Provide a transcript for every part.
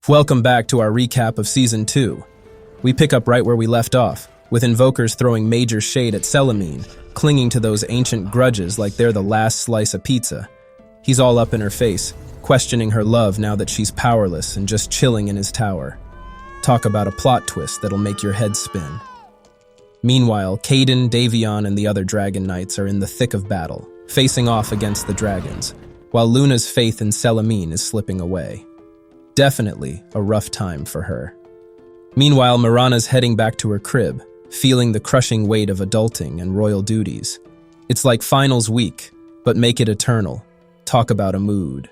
Welcome back to our recap of Season 2. We pick up right where we left off, with invokers throwing major shade at Selamine, clinging to those ancient grudges like they're the last slice of pizza. He's all up in her face, questioning her love now that she's powerless and just chilling in his tower. Talk about a plot twist that'll make your head spin. Meanwhile, Caden, Davion, and the other Dragon Knights are in the thick of battle, facing off against the dragons, while Luna's faith in Selamine is slipping away. Definitely a rough time for her. Meanwhile, Mirana's heading back to her crib, feeling the crushing weight of adulting and royal duties. It's like finals week, but make it eternal. Talk about a mood.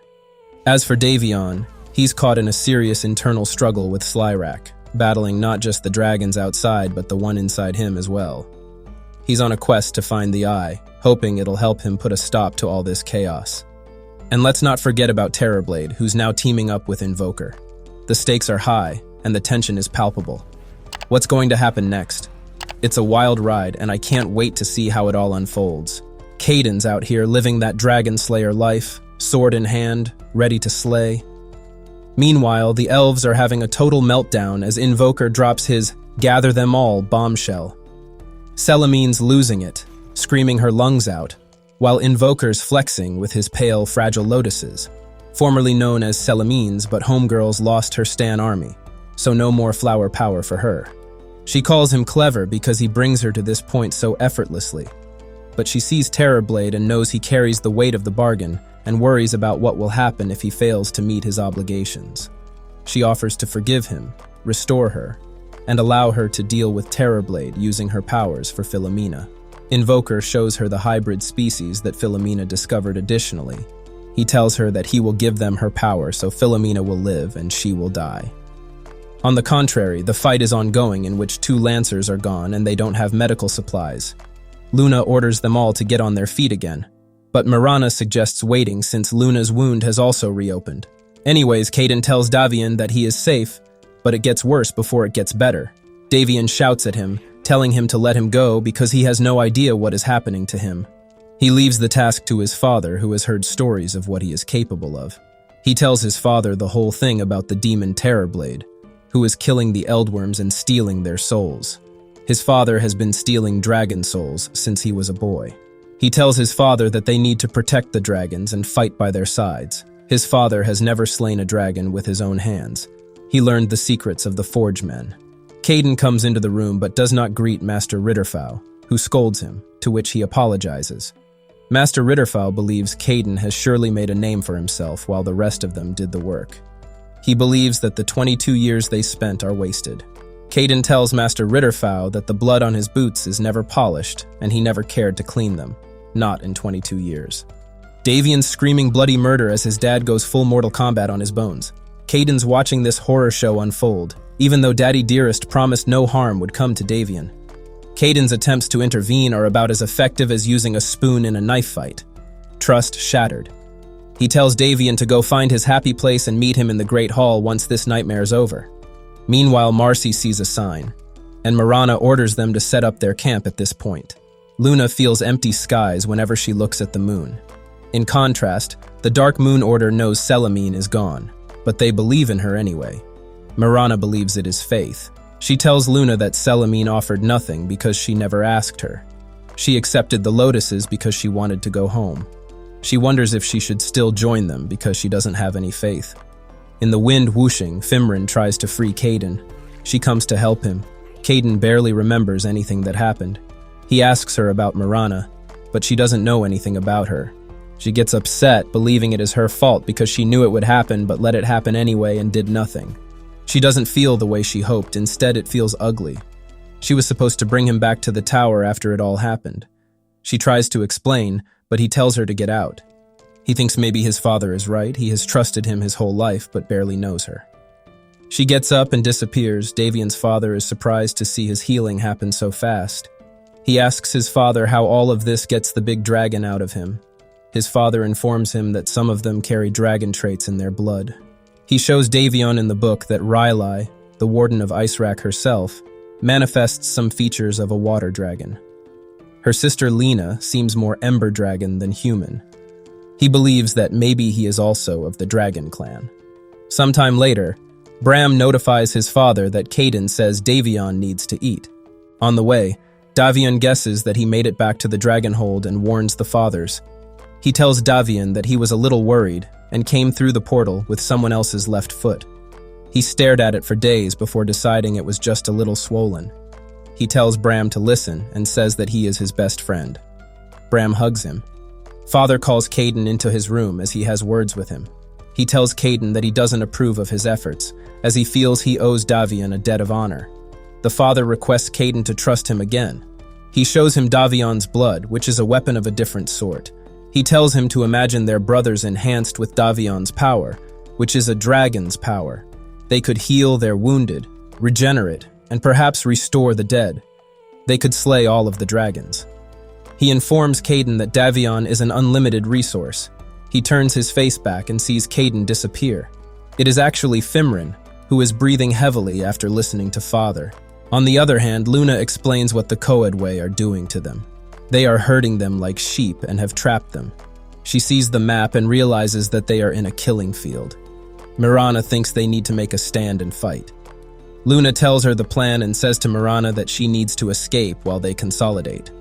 As for Davion, he's caught in a serious internal struggle with Slyrak, battling not just the dragons outside, but the one inside him as well. He's on a quest to find the eye, hoping it'll help him put a stop to all this chaos. And let's not forget about Terrorblade, who's now teaming up with Invoker. The stakes are high, and the tension is palpable. What's going to happen next? It's a wild ride, and I can't wait to see how it all unfolds. Caden's out here living that Dragon Slayer life, sword in hand, ready to slay. Meanwhile, the elves are having a total meltdown as Invoker drops his "Gather Them All" bombshell. Selamine's losing it, screaming her lungs out, while Invoker's flexing with his pale, fragile lotuses. Formerly known as Selamine's, but Homegirl's lost her Stan army, so no more flower power for her. She calls him clever because he brings her to this point so effortlessly. But she sees Terrorblade and knows he carries the weight of the bargain and worries about what will happen if he fails to meet his obligations. She offers to forgive him, restore her, and allow her to deal with Terrorblade using her powers for Philomena. Invoker shows her the hybrid species that Philomena discovered additionally. He tells her that he will give them her power so Philomena will live and she will die. On the contrary, the fight is ongoing in which 2 Lancers are gone and they don't have medical supplies. Luna orders them all to get on their feet again, but Mirana suggests waiting since Luna's wound has also reopened. Anyways, Caden tells Davion that he is safe, but it gets worse before it gets better. Davion shouts at him, telling him to let him go because he has no idea what is happening to him. He leaves the task to his father, who has heard stories of what he is capable of. He tells his father the whole thing about the demon Terrorblade, who is killing the Eldworms and stealing their souls. His father has been stealing dragon souls since he was a boy. He tells his father that they need to protect the dragons and fight by their sides. His father has never slain a dragon with his own hands. He learned the secrets of the Forge Men. Caden comes into the room but does not greet Master Ritterfowl, who scolds him, to which he apologizes. Master Ritterfowl believes Caden has surely made a name for himself while the rest of them did the work. He believes that the 22 years they spent are wasted. Caden tells Master Ritterfowl that the blood on his boots is never polished and he never cared to clean them, not in 22 years. Davion's screaming bloody murder as his dad goes full Mortal Kombat on his bones. Caden's watching this horror show unfold, even though Daddy Dearest promised no harm would come to Davion. Caden's attempts to intervene are about as effective as using a spoon in a knife fight. Trust shattered. He tells Davion to go find his happy place and meet him in the Great Hall once this nightmare's over. Meanwhile, Marcy sees a sign, and Mirana orders them to set up their camp at this point. Luna feels empty skies whenever she looks at the moon. In contrast, the Dark Moon Order knows Selamine is gone, but they believe in her anyway. Mirana believes it is faith. She tells Luna that Selamine offered nothing because she never asked her. She accepted the lotuses because she wanted to go home. She wonders if she should still join them because she doesn't have any faith. In the wind whooshing, Fimrin tries to free Caden. She comes to help him. Caden barely remembers anything that happened. He asks her about Mirana, but she doesn't know anything about her. She gets upset, believing it is her fault because she knew it would happen but let it happen anyway and did nothing. She doesn't feel the way she hoped, instead it feels ugly. She was supposed to bring him back to the tower after it all happened. She tries to explain, but he tells her to get out. He thinks maybe his father is right. He has trusted him his whole life, but barely knows her. She gets up and disappears. Davion's father is surprised to see his healing happen so fast. He asks his father how all of this gets the big dragon out of him. His father informs him that some of them carry dragon traits in their blood. He shows Davion in the book that Rylai, the warden of Icerack herself, manifests some features of a water dragon. Her sister Lena seems more ember dragon than human. He believes that maybe he is also of the dragon clan. Sometime later, Bram notifies his father that Caden says Davion needs to eat. On the way, Davion guesses that he made it back to the dragon hold and warns the fathers. He tells Davion that he was a little worried and came through the portal with someone else's left foot. He stared at it for days before deciding it was just a little swollen. He tells Bram to listen and says that he is his best friend. Bram hugs him. Father calls Caden into his room as he has words with him. He tells Caden that he doesn't approve of his efforts, as he feels he owes Davion a debt of honor. The father requests Caden to trust him again. He shows him Davion's blood, which is a weapon of a different sort. He tells him to imagine their brothers enhanced with Davion's power, which is a dragon's power. They could heal their wounded, regenerate, and perhaps restore the dead. They could slay all of the dragons. He informs Caden that Davion is an unlimited resource. He turns his face back and sees Caden disappear. It is actually Fimrin, who is breathing heavily after listening to Father. On the other hand, Luna explains what the Coedway are doing to them. They are herding them like sheep and have trapped them. She sees the map and realizes that they are in a killing field. Mirana thinks they need to make a stand and fight. Luna tells her the plan and says to Mirana that she needs to escape while they consolidate.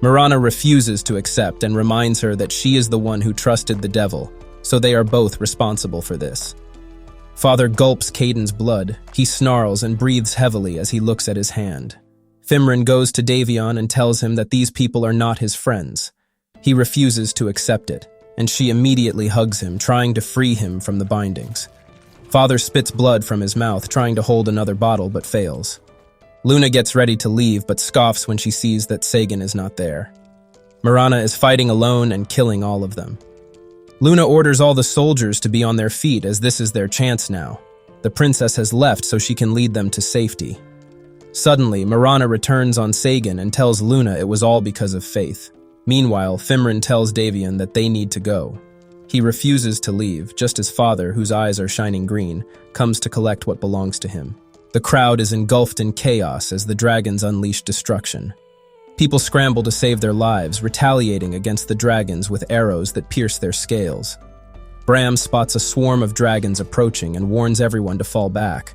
Mirana refuses to accept and reminds her that she is the one who trusted the devil, so they are both responsible for this. Father gulps Caden's blood. He snarls and breathes heavily as he looks at his hand. Fimrin goes to Davion and tells him that these people are not his friends. He refuses to accept it, and she immediately hugs him, trying to free him from the bindings. Father spits blood from his mouth, trying to hold another bottle, but fails. Luna gets ready to leave, but scoffs when she sees that Sagan is not there. Mirana is fighting alone and killing all of them. Luna orders all the soldiers to be on their feet, as this is their chance now. The princess has left so she can lead them to safety. Suddenly, Mirana returns on Sagan and tells Luna it was all because of faith. Meanwhile, Fimrin tells Davion that they need to go. He refuses to leave, just as Father, whose eyes are shining green, comes to collect what belongs to him. The crowd is engulfed in chaos as the dragons unleash destruction. People scramble to save their lives, retaliating against the dragons with arrows that pierce their scales. Bram spots a swarm of dragons approaching and warns everyone to fall back.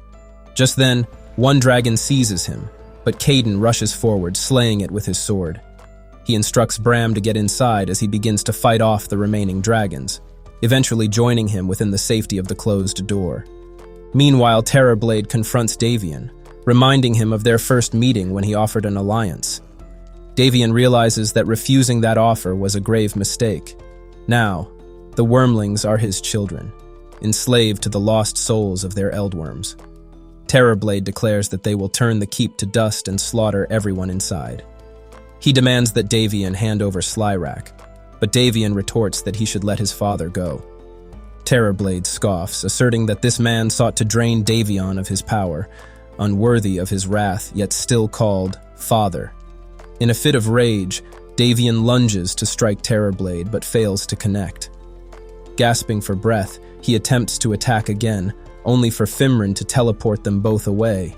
Just then, one dragon seizes him, but Caden rushes forward, slaying it with his sword. He instructs Bram to get inside as he begins to fight off the remaining dragons, eventually joining him within the safety of the closed door. Meanwhile, Terrorblade confronts Davion, reminding him of their first meeting when he offered an alliance. Davion realizes that refusing that offer was a grave mistake. Now, the Wormlings are his children, enslaved to the lost souls of their Eldworms. Terrorblade declares that they will turn the keep to dust and slaughter everyone inside. He demands that Davion hand over Slyrack, but Davion retorts that he should let his father go. Terrorblade scoffs, asserting that this man sought to drain Davion of his power, unworthy of his wrath, yet still called Father. In a fit of rage, Davion lunges to strike Terrorblade, but fails to connect. Gasping for breath, he attempts to attack again, only for Fimrin to teleport them both away.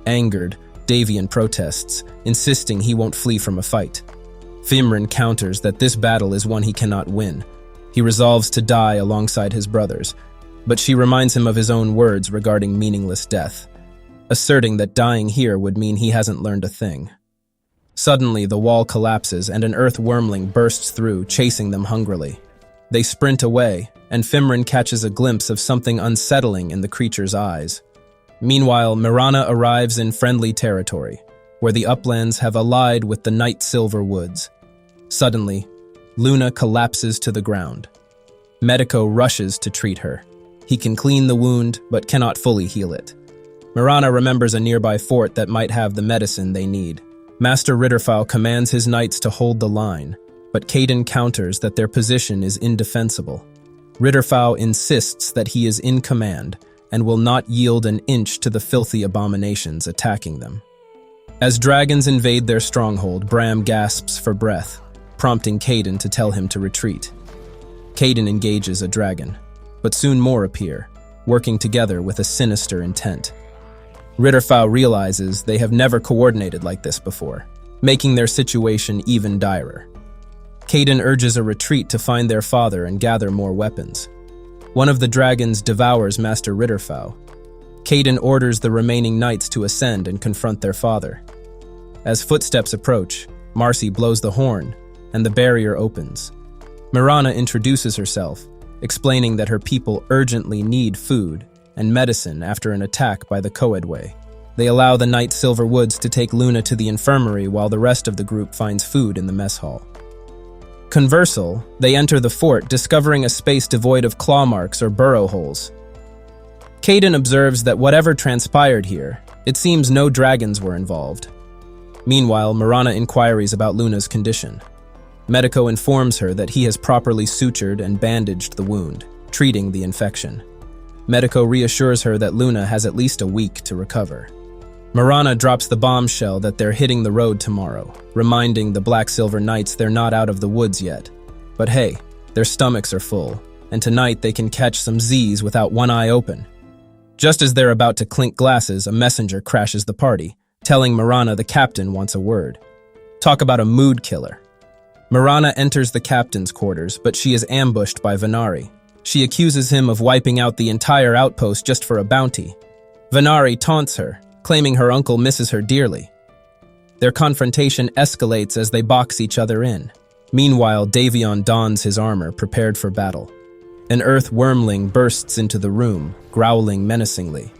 Angered, Davion protests, insisting he won't flee from a fight. Fimrin counters that this battle is one he cannot win. He resolves to die alongside his brothers, but she reminds him of his own words regarding meaningless death, asserting that dying here would mean he hasn't learned a thing. Suddenly, the wall collapses and an earth wormling bursts through, chasing them hungrily. They sprint away, and Fimrin catches a glimpse of something unsettling in the creature's eyes. Meanwhile, Mirana arrives in friendly territory, where the uplands have allied with the night silver woods. Suddenly, Luna collapses to the ground. Medico rushes to treat her. He can clean the wound, but cannot fully heal it. Mirana remembers a nearby fort that might have the medicine they need. Master Ritterfowl commands his knights to hold the line, but Caden counters that their position is indefensible. Ritterfowl insists that he is in command and will not yield an inch to the filthy abominations attacking them. As dragons invade their stronghold, Bram gasps for breath, prompting Caden to tell him to retreat. Caden engages a dragon, but soon more appear, working together with a sinister intent. Ritterfowl realizes they have never coordinated like this before, making their situation even direr. Caden urges a retreat to find their father and gather more weapons. One of the dragons devours Master Ritterfowl. Caden orders the remaining knights to ascend and confront their father. As footsteps approach, Marcy blows the horn, and the barrier opens. Mirana introduces herself, explaining that her people urgently need food and medicine after an attack by the Coedway. They allow the Knight Silverwoods to take Luna to the infirmary while the rest of the group finds food in the mess hall. Conversal, they enter the fort, discovering a space devoid of claw marks or burrow holes. Caden observes that whatever transpired here, it seems no dragons were involved. Meanwhile, Mirana inquires about Luna's condition. Medico informs her that he has properly sutured and bandaged the wound, treating the infection. Medico reassures her that Luna has at least a week to recover. Mirana drops the bombshell that they're hitting the road tomorrow, reminding the Black Silver Knights they're not out of the woods yet. But hey, their stomachs are full, and tonight they can catch some Z's without one eye open. Just as they're about to clink glasses, a messenger crashes the party, telling Mirana the captain wants a word. Talk about a mood killer. Mirana enters the captain's quarters, but she is ambushed by Venari. She accuses him of wiping out the entire outpost just for a bounty. Venari taunts her, claiming her uncle misses her dearly. Their confrontation escalates as they box each other in. Meanwhile, Davion dons his armor, prepared for battle. An earth wormling bursts into the room, growling menacingly.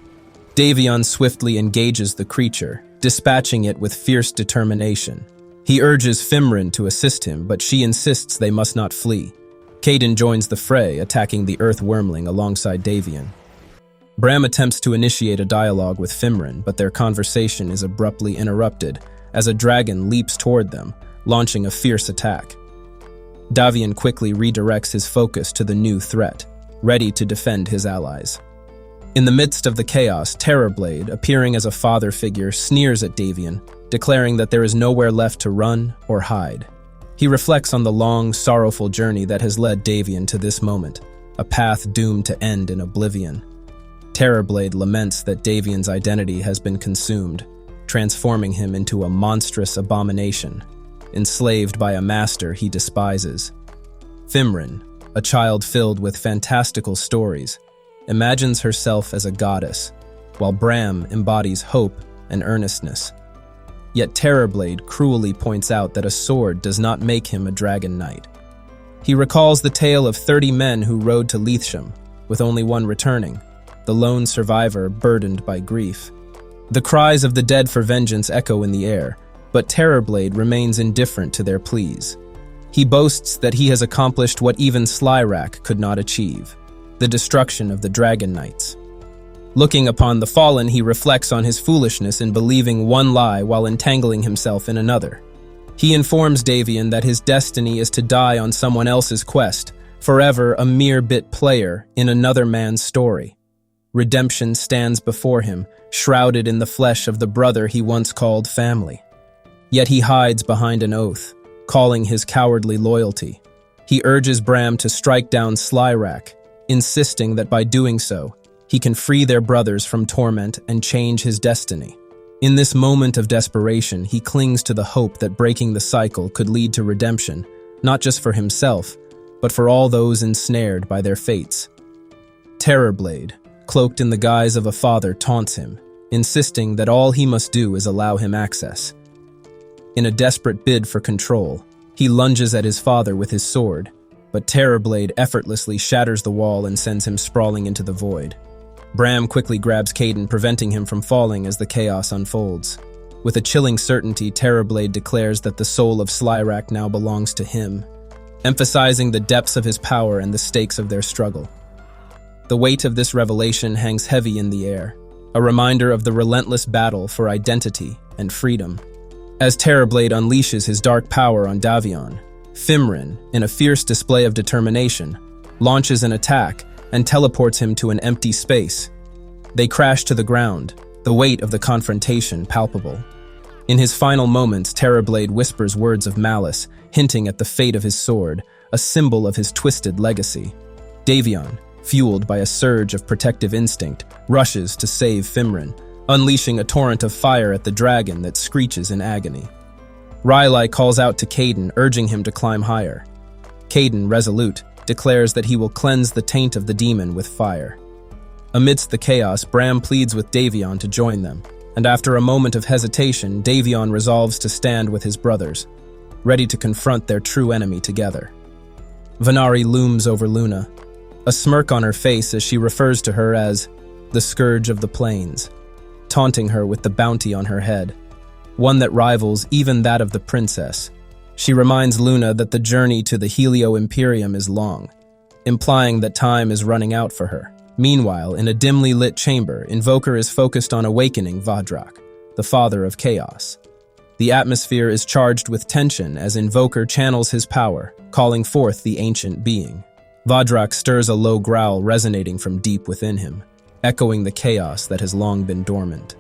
Davion swiftly engages the creature, dispatching it with fierce determination. He urges Fimrin to assist him, but she insists they must not flee. Caden joins the fray, attacking the earth wormling alongside Davion. Bram attempts to initiate a dialogue with Fimrin, but their conversation is abruptly interrupted as a dragon leaps toward them, launching a fierce attack. Davion quickly redirects his focus to the new threat, ready to defend his allies. In the midst of the chaos, Terrorblade, appearing as a father figure, sneers at Davion, declaring that there is nowhere left to run or hide. He reflects on the long, sorrowful journey that has led Davion to this moment, a path doomed to end in oblivion. Terrorblade laments that Davion's identity has been consumed, transforming him into a monstrous abomination, enslaved by a master he despises. Fimrin, a child filled with fantastical stories, imagines herself as a goddess, while Bram embodies hope and earnestness. Yet Terrorblade cruelly points out that a sword does not make him a dragon knight. He recalls the tale of 30 men who rode to Leathsham, with only one returning, the lone survivor burdened by grief. The cries of the dead for vengeance echo in the air, but Terrorblade remains indifferent to their pleas. He boasts that he has accomplished what even Slyrak could not achieve, the destruction of the Dragon Knights. Looking upon the fallen, he reflects on his foolishness in believing one lie while entangling himself in another. He informs Davion that his destiny is to die on someone else's quest, forever a mere bit player in another man's story. Redemption stands before him, shrouded in the flesh of the brother he once called family. Yet he hides behind an oath, calling his cowardly loyalty. He urges Bram to strike down Slyrak, insisting that by doing so, he can free their brothers from torment and change his destiny. In this moment of desperation, he clings to the hope that breaking the cycle could lead to redemption, not just for himself, but for all those ensnared by their fates. Terrorblade, cloaked in the guise of a father, taunts him, insisting that all he must do is allow him access. In a desperate bid for control, he lunges at his father with his sword, but Terrorblade effortlessly shatters the wall and sends him sprawling into the void. Bram quickly grabs Caden, preventing him from falling as the chaos unfolds. With a chilling certainty, Terrorblade declares that the soul of Slyrak now belongs to him, emphasizing the depths of his power and the stakes of their struggle. The weight of this revelation hangs heavy in the air, a reminder of the relentless battle for identity and freedom. As Terrorblade unleashes his dark power on Davion, Fimrin, in a fierce display of determination, launches an attack and teleports him to an empty space. They crash to the ground, the weight of the confrontation palpable. In his final moments, Terrorblade whispers words of malice, hinting at the fate of his sword, a symbol of his twisted legacy. Davion, fueled by a surge of protective instinct, rushes to save Fimrin, unleashing a torrent of fire at the dragon that screeches in agony. Rylai calls out to Caden, urging him to climb higher. Caden, resolute, declares that he will cleanse the taint of the demon with fire. Amidst the chaos, Bram pleads with Davion to join them, and after a moment of hesitation, Davion resolves to stand with his brothers, ready to confront their true enemy together. Venari looms over Luna, a smirk on her face as she refers to her as the Scourge of the Plains, taunting her with the bounty on her head, one that rivals even that of the princess. She reminds Luna that the journey to the Helio Imperium is long, implying that time is running out for her. Meanwhile, in a dimly lit chamber, Invoker is focused on awakening Vadrak, the father of chaos. The atmosphere is charged with tension as Invoker channels his power, calling forth the ancient being. Vadrak stirs a low growl resonating from deep within him, echoing the chaos that has long been dormant.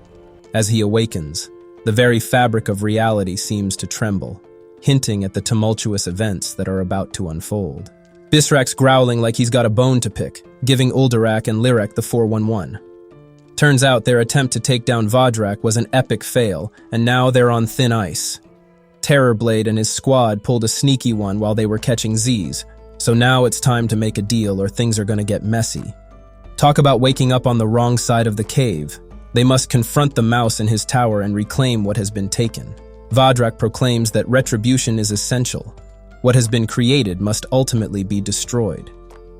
As he awakens, the very fabric of reality seems to tremble, hinting at the tumultuous events that are about to unfold. Bisrak's growling like he's got a bone to pick, giving Uldarak and Lyrak the 411. Turns out their attempt to take down Vadrak was an epic fail, and now they're on thin ice. Terrorblade and his squad pulled a sneaky one while they were catching Z's, so now it's time to make a deal or things are gonna get messy. Talk about waking up on the wrong side of the cave. They must confront the mouse in his tower and reclaim what has been taken. Vadrak proclaims that retribution is essential. What has been created must ultimately be destroyed.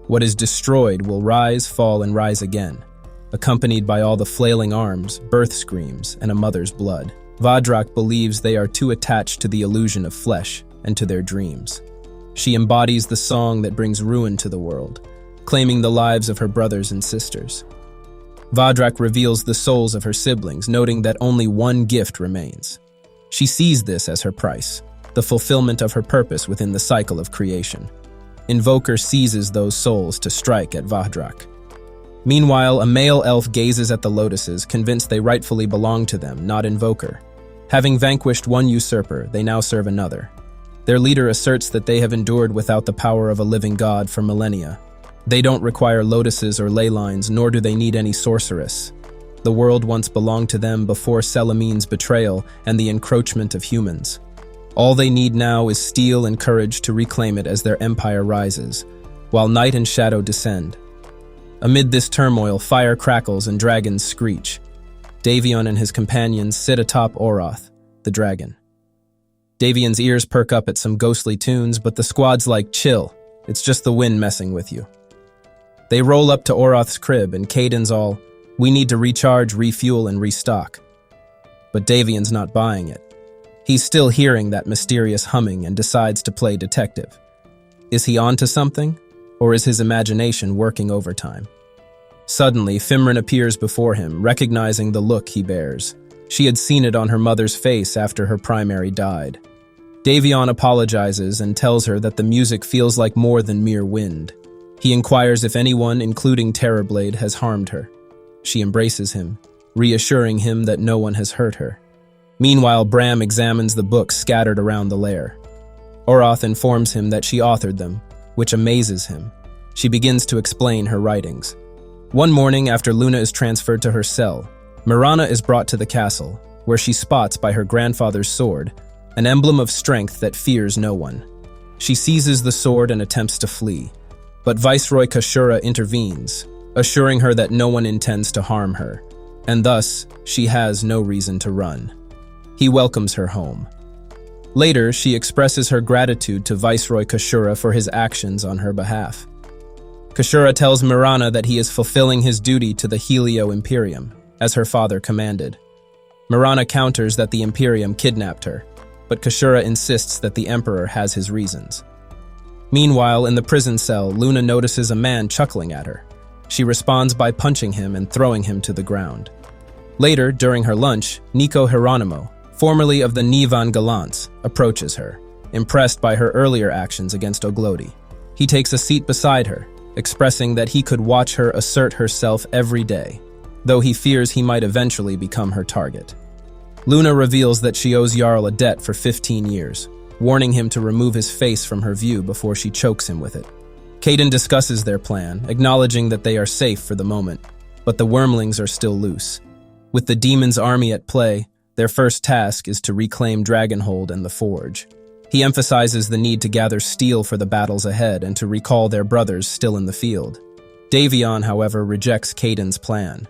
What is destroyed will rise, fall, and rise again, accompanied by all the flailing arms, birth screams, and a mother's blood. Vadrak believes they are too attached to the illusion of flesh and to their dreams. She embodies the song that brings ruin to the world, claiming the lives of her brothers and sisters. Vadrak reveals the souls of her siblings, noting that only one gift remains. She sees this as her price, the fulfillment of her purpose within the cycle of creation. Invoker seizes those souls to strike at Vadrak. Meanwhile, a male elf gazes at the lotuses, convinced they rightfully belong to them, not Invoker. Having vanquished one usurper, they now serve another. Their leader asserts that they have endured without the power of a living god for millennia. They don't require lotuses or ley lines, nor do they need any sorceress. The world once belonged to them before Selamine's betrayal and the encroachment of humans. All they need now is steel and courage to reclaim it as their empire rises, while night and shadow descend. Amid this turmoil, fire crackles and dragons screech. Davion and his companions sit atop Oroth, the dragon. Davion's ears perk up at some ghostly tunes, but the squad's like, chill, it's just the wind messing with you. They roll up to Oroth's crib, and Caden's all, we need to recharge, refuel, and restock. But Davion's not buying it. He's still hearing that mysterious humming and decides to play detective. Is he onto something, or is his imagination working overtime? Suddenly, Fimrin appears before him, recognizing the look he bears. She had seen it on her mother's face after her primary died. Davion apologizes and tells her that the music feels like more than mere wind. He inquires if anyone, including Terrorblade, has harmed her. She embraces him, reassuring him that no one has hurt her. Meanwhile, Bram examines the books scattered around the lair. Oroth informs him that she authored them, which amazes him. She begins to explain her writings. One morning, after Luna is transferred to her cell, Mirana is brought to the castle, where she spots by her grandfather's sword, an emblem of strength that fears no one. She seizes the sword and attempts to flee, but Viceroy Kashura intervenes, assuring her that no one intends to harm her, and thus she has no reason to run. He welcomes her home. Later, she expresses her gratitude to Viceroy Kashura for his actions on her behalf. Kashura tells Mirana that he is fulfilling his duty to the Helio Imperium, as her father commanded. Mirana counters that the Imperium kidnapped her, but Kashura insists that the Emperor has his reasons. Meanwhile, in the prison cell, Luna notices a man chuckling at her. She responds by punching him and throwing him to the ground. Later, during her lunch, Nico Hieronimo, formerly of the Nivan Gallants, approaches her, impressed by her earlier actions against Oglodi. He takes a seat beside her, expressing that he could watch her assert herself every day, though he fears he might eventually become her target. Luna reveals that she owes Jarl a debt for 15 years, warning him to remove his face from her view before she chokes him with it. Caden discusses their plan, acknowledging that they are safe for the moment, but the wormlings are still loose. With the demon's army at play, their first task is to reclaim Dragonhold and the Forge. He emphasizes the need to gather steel for the battles ahead and to recall their brothers still in the field. Davion, however, rejects Caden's plan,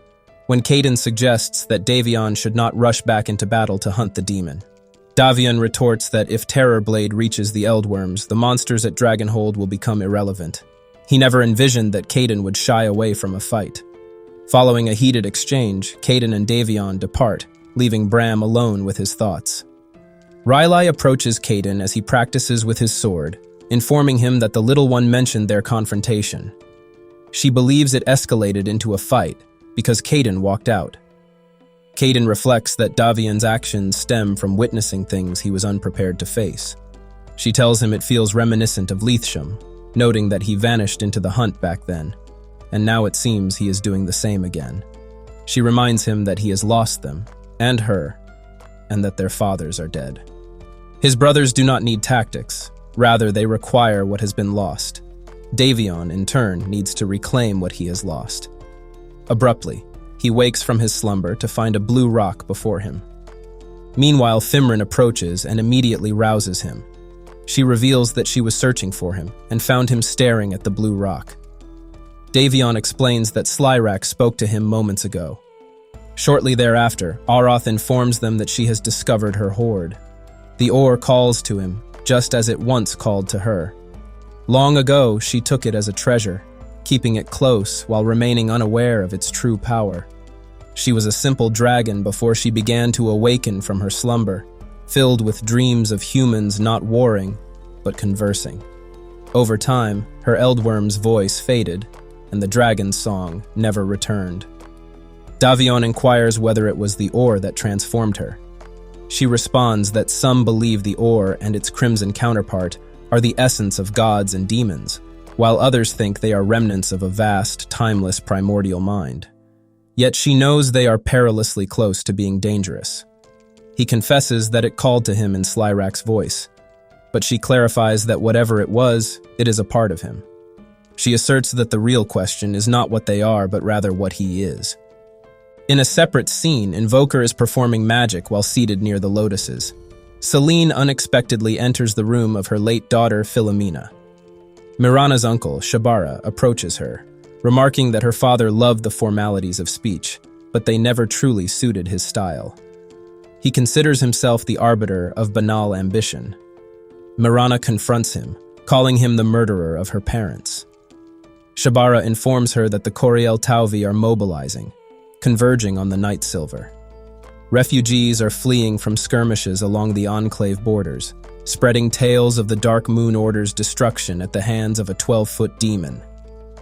when Caden suggests that Davion should not rush back into battle to hunt the demon. Davion retorts that if Terrorblade reaches the Eldworms, the monsters at Dragonhold will become irrelevant. He never envisioned that Caden would shy away from a fight. Following a heated exchange, Caden and Davion depart, leaving Bram alone with his thoughts. Riley approaches Caden as he practices with his sword, informing him that the little one mentioned their confrontation. She believes it escalated into a fight because Caden walked out. Caden reflects that Davion's actions stem from witnessing things he was unprepared to face. She tells him it feels reminiscent of Leathsham, noting that he vanished into the hunt back then, and now it seems he is doing the same again. She reminds him that he has lost them, and her, and that their fathers are dead. His brothers do not need tactics, rather they require what has been lost. Davion, in turn, needs to reclaim what he has lost. Abruptly, he wakes from his slumber to find a blue rock before him. Meanwhile, Fimrin approaches and immediately rouses him. She reveals that she was searching for him and found him staring at the blue rock. Davion explains that Slyrak spoke to him moments ago. Shortly thereafter, Aroth informs them that she has discovered her hoard. The ore calls to him, just as it once called to her. Long ago, she took it as a treasure, keeping it close while remaining unaware of its true power. She was a simple dragon before she began to awaken from her slumber, filled with dreams of humans not warring, but conversing. Over time, her Eldworm's voice faded, and the dragon's song never returned. Davion inquires whether it was the ore that transformed her. She responds that some believe the ore and its crimson counterpart are the essence of gods and demons, while others think they are remnants of a vast, timeless primordial mind. Yet she knows they are perilously close to being dangerous. He confesses that it called to him in Slyrak's voice, but she clarifies that whatever it was, it is a part of him. She asserts that the real question is not what they are, but rather what he is. In a separate scene, Invoker is performing magic while seated near the lotuses. Celine unexpectedly enters the room of her late daughter, Philomena. Mirana's uncle, Shabara, approaches her, remarking that her father loved the formalities of speech, but they never truly suited his style. He considers himself the arbiter of banal ambition. Mirana confronts him, calling him the murderer of her parents. Shabara informs her that the Coriel Tauvi are mobilizing, converging on the Night Silver. Refugees are fleeing from skirmishes along the Enclave borders, spreading tales of the Dark Moon Order's destruction at the hands of a 12-foot demon.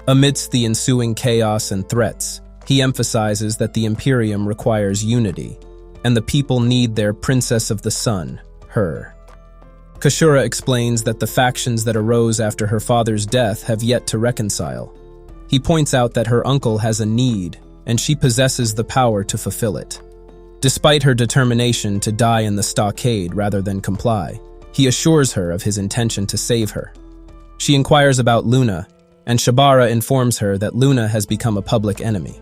Amidst the ensuing chaos and threats, he emphasizes that the Imperium requires unity, and the people need their Princess of the Sun, her. Kashura explains that the factions that arose after her father's death have yet to reconcile. He points out that her uncle has a need, and she possesses the power to fulfill it. Despite her determination to die in the stockade rather than comply, he assures her of his intention to save her. She inquires about Luna, and Shabara informs her that Luna has become a public enemy.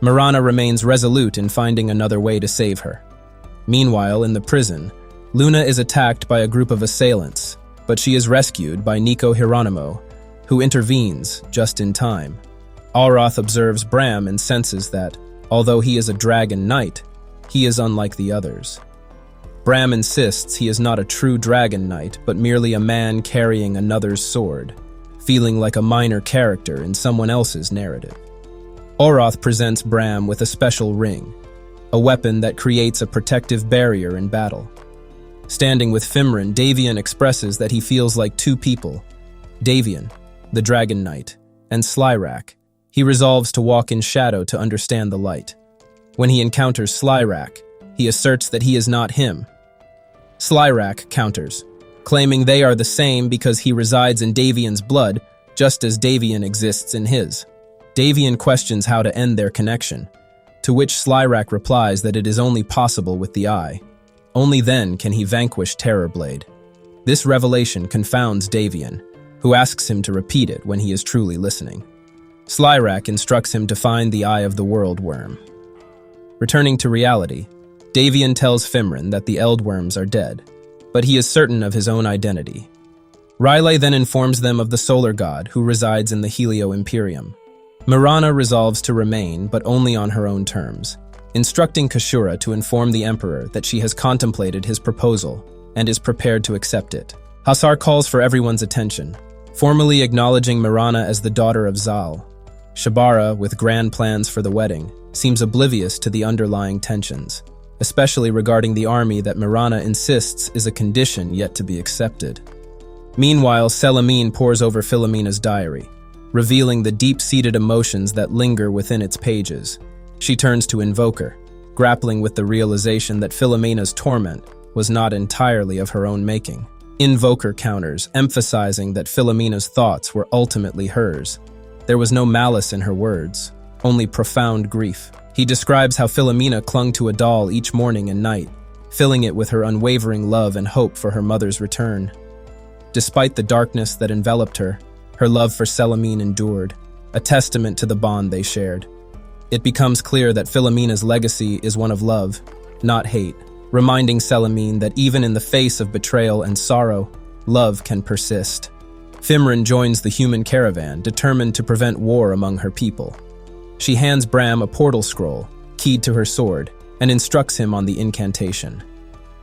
Mirana remains resolute in finding another way to save her. Meanwhile, in the prison, Luna is attacked by a group of assailants, but she is rescued by Nico Hieronimo, who intervenes just in time. Aroth observes Bram and senses that, although he is a dragon knight, he is unlike the others. Bram insists he is not a true dragon knight, but merely a man carrying another's sword, feeling like a minor character in someone else's narrative. Aroth presents Bram with a special ring, a weapon that creates a protective barrier in battle. Standing with Fimrin, Davion expresses that he feels like two people, Davion, the Dragon Knight, and Slyrak. He resolves to walk in shadow to understand the light. When he encounters Slyrak, he asserts that he is not him. Slyrak counters, claiming they are the same because he resides in Davion's blood, just as Davion exists in his. Davion questions how to end their connection, to which Slyrak replies that it is only possible with the eye. Only then can he vanquish Terrorblade. This revelation confounds Davion, who asks him to repeat it when he is truly listening. Slyrak instructs him to find the Eye of the World Worm. Returning to reality, Davion tells Fimrin that the Eldworms are dead, but he is certain of his own identity. Riley then informs them of the Solar God who resides in the Helio Imperium. Mirana resolves to remain, but only on her own terms, instructing Kashura to inform the Emperor that she has contemplated his proposal and is prepared to accept it. Hasar calls for everyone's attention, formally acknowledging Mirana as the daughter of Zal. Shabara, with grand plans for the wedding, seems oblivious to the underlying tensions, especially regarding the army that Mirana insists is a condition yet to be accepted. Meanwhile, Selimine pores over Philomena's diary, revealing the deep-seated emotions that linger within its pages. She turns to Invoker, grappling with the realization that Philomena's torment was not entirely of her own making. Invoker counters, emphasizing that Philomena's thoughts were ultimately hers. There was no malice in her words, only profound grief. He describes how Philomena clung to a doll each morning and night, filling it with her unwavering love and hope for her mother's return. Despite the darkness that enveloped her, her love for Selimine endured, a testament to the bond they shared. It becomes clear that Philomena's legacy is one of love, not hate, reminding Selimine that even in the face of betrayal and sorrow, love can persist. Fimran joins the human caravan, determined to prevent war among her people. She hands Bram a portal scroll, keyed to her sword, and instructs him on the incantation.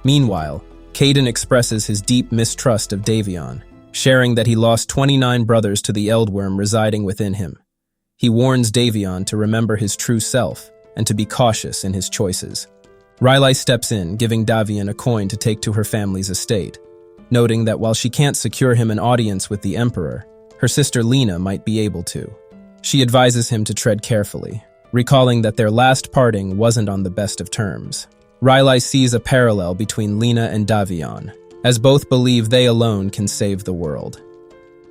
Meanwhile, Caden expresses his deep mistrust of Davion, sharing that he lost 29 brothers to the Eldworm residing within him. He warns Davion to remember his true self and to be cautious in his choices. Riley steps in, giving Davion a coin to take to her family's estate, noting that while she can't secure him an audience with the Emperor, her sister Lena might be able to. She advises him to tread carefully, recalling that their last parting wasn't on the best of terms. Riley sees a parallel between Lena and Davion, as both believe they alone can save the world.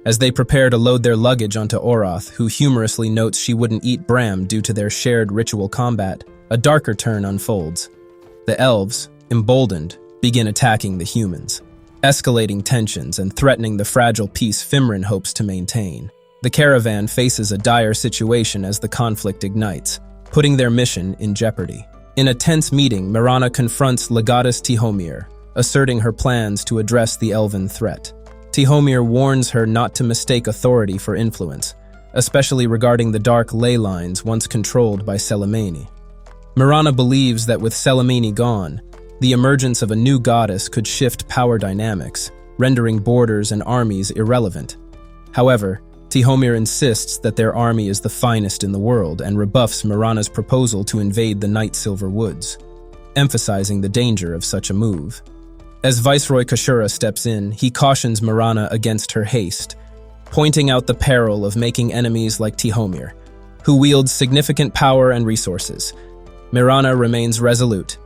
As they prepare to load their luggage onto Oroth, who humorously notes she wouldn't eat Bram due to their shared ritual combat, a darker turn unfolds. The elves, emboldened, begin attacking the humans, escalating tensions and threatening the fragile peace Fimran hopes to maintain. The caravan faces a dire situation as the conflict ignites, putting their mission in jeopardy. In a tense meeting, Mirana confronts Legatus Tihomir, asserting her plans to address the elven threat. Tihomir warns her not to mistake authority for influence, especially regarding the dark ley lines once controlled by Selimene. Mirana believes that with Selimene gone, the emergence of a new goddess could shift power dynamics, rendering borders and armies irrelevant. However, Tihomir insists that their army is the finest in the world and rebuffs Mirana's proposal to invade the Night Silver Woods, emphasizing the danger of such a move. As Viceroy Kashura steps in, he cautions Mirana against her haste, pointing out the peril of making enemies like Tihomir, who wields significant power and resources. Mirana remains resolute,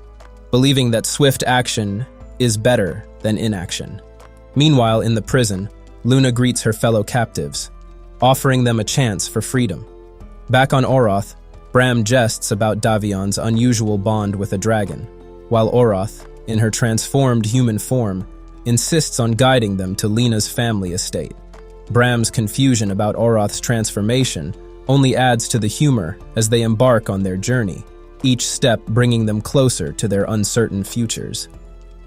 believing that swift action is better than inaction. Meanwhile, in the prison, Luna greets her fellow captives, offering them a chance for freedom. Back on Oroth, Bram jests about Davion's unusual bond with a dragon, while Oroth, in her transformed human form, insists on guiding them to Lena's family estate. Bram's confusion about Oroth's transformation only adds to the humor as they embark on their journey, each step bringing them closer to their uncertain futures.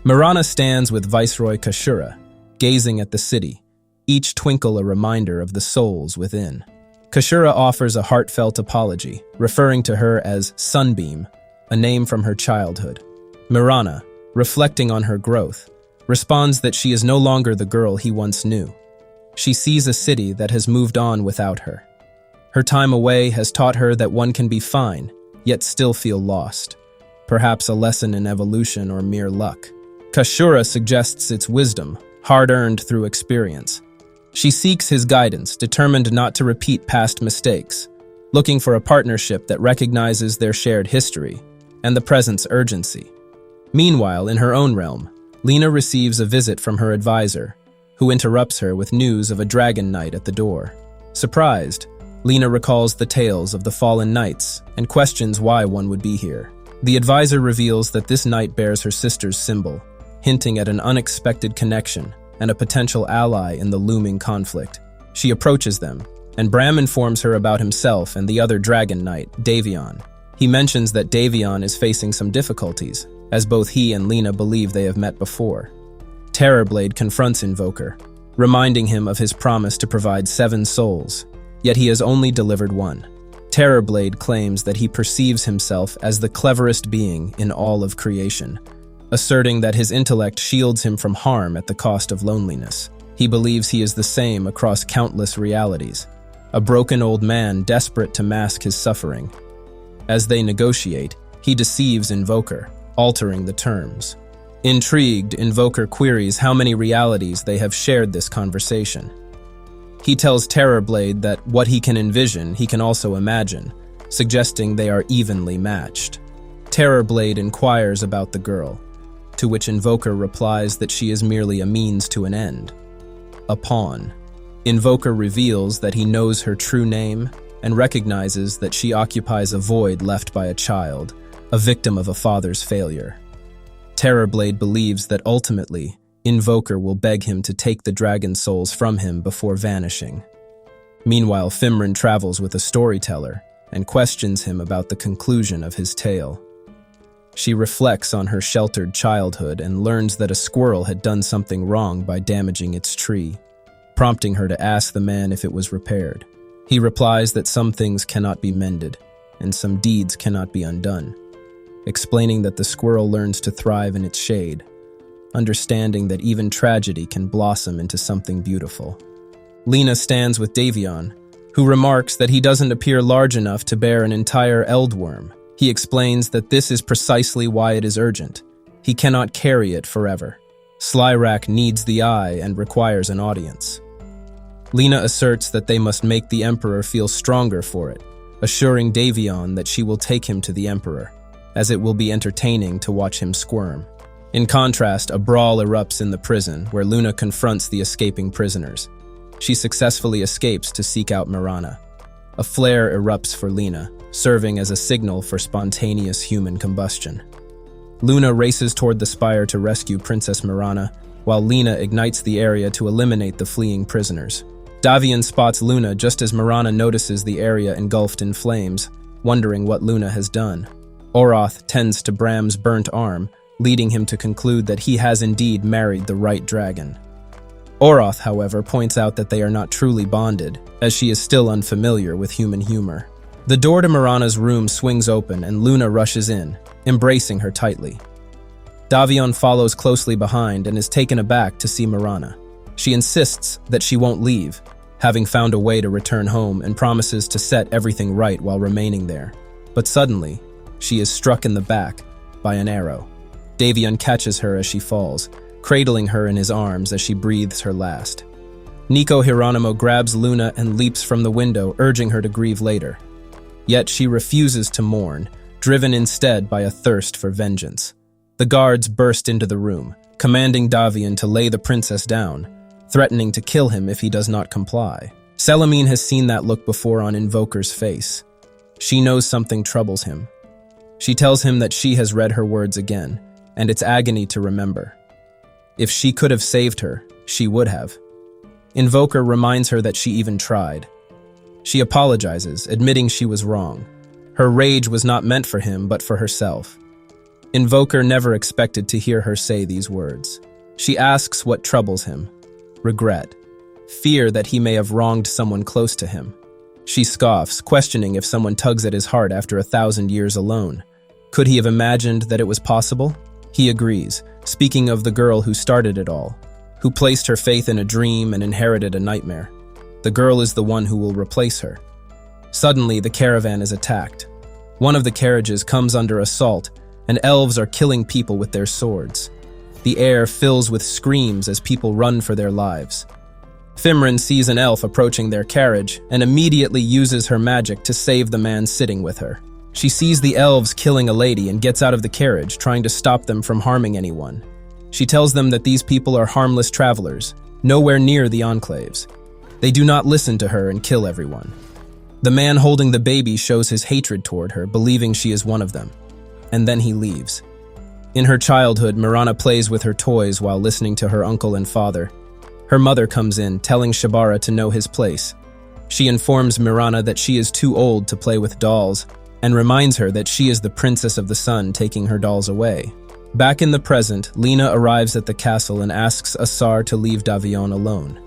Mirana stands with Viceroy Kashura, gazing at the city, each twinkle a reminder of the souls within. Kashura offers a heartfelt apology, referring to her as Sunbeam, a name from her childhood. Mirana, reflecting on her growth, responds that she is no longer the girl he once knew. She sees a city that has moved on without her. Her time away has taught her that one can be fine, yet still feel lost. Perhaps a lesson in evolution or mere luck. Kashura suggests its wisdom, hard-earned through experience. She seeks his guidance, determined not to repeat past mistakes, looking for a partnership that recognizes their shared history and the present's urgency. Meanwhile, in her own realm, Lena receives a visit from her advisor, who interrupts her with news of a dragon knight at the door. Surprised, Lena recalls the tales of the fallen knights and questions why one would be here. The advisor reveals that this knight bears her sister's symbol, hinting at an unexpected connection and a potential ally in the looming conflict. She approaches them, and Bram informs her about himself and the other dragon knight, Davion. He mentions that Davion is facing some difficulties, as both he and Lena believe they have met before. Terrorblade confronts Invoker, reminding him of his promise to provide 7 souls, yet he has only delivered 1. Terrorblade claims that he perceives himself as the cleverest being in all of creation, asserting that his intellect shields him from harm at the cost of loneliness. He believes he is the same across countless realities, a broken old man desperate to mask his suffering. As they negotiate, he deceives Invoker, altering the terms. Intrigued, Invoker queries how many realities they have shared this conversation. He tells Terrorblade that what he can envision, he can also imagine, suggesting they are evenly matched. Terrorblade inquires about the girl, to which Invoker replies that she is merely a means to an end, a pawn. Invoker reveals that he knows her true name and recognizes that she occupies a void left by a child, a victim of a father's failure. Terrorblade believes that ultimately, Invoker will beg him to take the dragon souls from him before vanishing. Meanwhile, Fimran travels with a storyteller and questions him about the conclusion of his tale. She reflects on her sheltered childhood and learns that a squirrel had done something wrong by damaging its tree, prompting her to ask the man if it was repaired. He replies that some things cannot be mended, and some deeds cannot be undone, explaining that the squirrel learns to thrive in its shade, understanding that even tragedy can blossom into something beautiful. Lena stands with Davion, who remarks that he doesn't appear large enough to bear an entire eldworm. He explains that this is precisely why it is urgent. He cannot carry it forever. Slyrak needs the eye and requires an audience. Lena asserts that they must make the Emperor feel stronger for it, assuring Davion that she will take him to the Emperor, as it will be entertaining to watch him squirm. In contrast, a brawl erupts in the prison, where Luna confronts the escaping prisoners. She successfully escapes to seek out Mirana. A flare erupts for Lena, serving as a signal for spontaneous human combustion. Luna races toward the spire to rescue Princess Mirana, while Lena ignites the area to eliminate the fleeing prisoners. Davion spots Luna just as Mirana notices the area engulfed in flames, wondering what Luna has done. Oroth tends to Bram's burnt arm, leading him to conclude that he has indeed married the right dragon. Oroth, however, points out that they are not truly bonded, as she is still unfamiliar with human humor. The door to Mirana's room swings open and Luna rushes in, embracing her tightly. Davion follows closely behind and is taken aback to see Mirana. She insists that she won't leave, having found a way to return home, and promises to set everything right while remaining there. But suddenly, she is struck in the back by an arrow. Davion catches her as she falls, cradling her in his arms as she breathes her last. Nico Hieronymo grabs Luna and leaps from the window, urging her to grieve later. Yet she refuses to mourn, driven instead by a thirst for vengeance. The guards burst into the room, commanding Davion to lay the princess down, threatening to kill him if he does not comply. Selimine has seen that look before on Invoker's face. She knows something troubles him. She tells him that she has read her words again, and it's agony to remember. If she could have saved her, she would have. Invoker reminds her that she even tried. She apologizes, admitting she was wrong. Her rage was not meant for him, but for herself. Invoker never expected to hear her say these words. She asks what troubles him. Regret. Fear that he may have wronged someone close to him. She scoffs, questioning if someone tugs at his heart after 1,000 years alone. Could he have imagined that it was possible? He agrees, speaking of the girl who started it all, who placed her faith in a dream and inherited a nightmare. The girl is the one who will replace her. Suddenly, the caravan is attacked. One of the carriages comes under assault, and elves are killing people with their swords. The air fills with screams as people run for their lives. Fimran sees an elf approaching their carriage and immediately uses her magic to save the man sitting with her. She sees the elves killing a lady and gets out of the carriage, trying to stop them from harming anyone. She tells them that these people are harmless travelers, nowhere near the enclaves. They do not listen to her and kill everyone. The man holding the baby shows his hatred toward her, believing she is one of them. And then he leaves. In her childhood, Mirana plays with her toys while listening to her uncle and father. Her mother comes in, telling Shabara to know his place. She informs Mirana that she is too old to play with dolls, and reminds her that she is the princess of the sun, taking her dolls away. Back in the present, Lena arrives at the castle and asks Asar to leave Davion alone.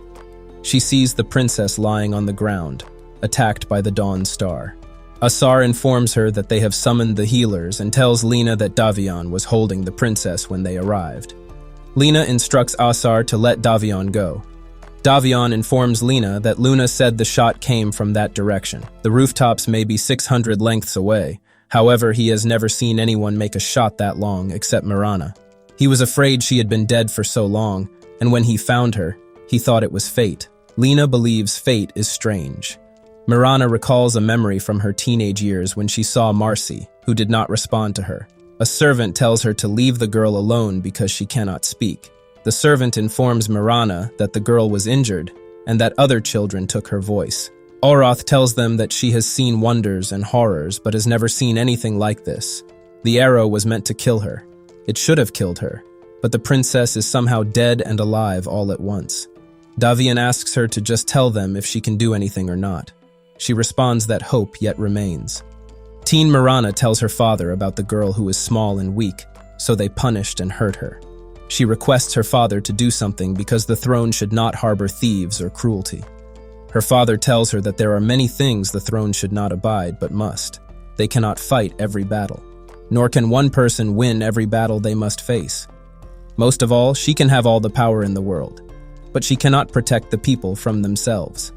She sees the princess lying on the ground, attacked by the dawn star. Asar informs her that they have summoned the healers and tells Lena that Davion was holding the princess when they arrived. Lena instructs Asar to let Davion go. Davion informs Lena that Luna said the shot came from that direction. The rooftops may be 600 lengths away. However, he has never seen anyone make a shot that long except Mirana. He was afraid she had been dead for so long, and when he found her, he thought it was fate. Lena believes fate is strange. Mirana recalls a memory from her teenage years when she saw Marcy, who did not respond to her. A servant tells her to leave the girl alone because she cannot speak. The servant informs Mirana that the girl was injured and that other children took her voice. Oroth tells them that she has seen wonders and horrors but has never seen anything like this. The arrow was meant to kill her. It should have killed her, but the princess is somehow dead and alive all at once. Davion asks her to just tell them if she can do anything or not. She responds that hope yet remains. Teen Mirana tells her father about the girl who is small and weak, so they punished and hurt her. She requests her father to do something because the throne should not harbor thieves or cruelty. Her father tells her that there are many things the throne should not abide but must. They cannot fight every battle, nor can one person win every battle they must face. Most of all, she can have all the power in the world, but she cannot protect the people from themselves.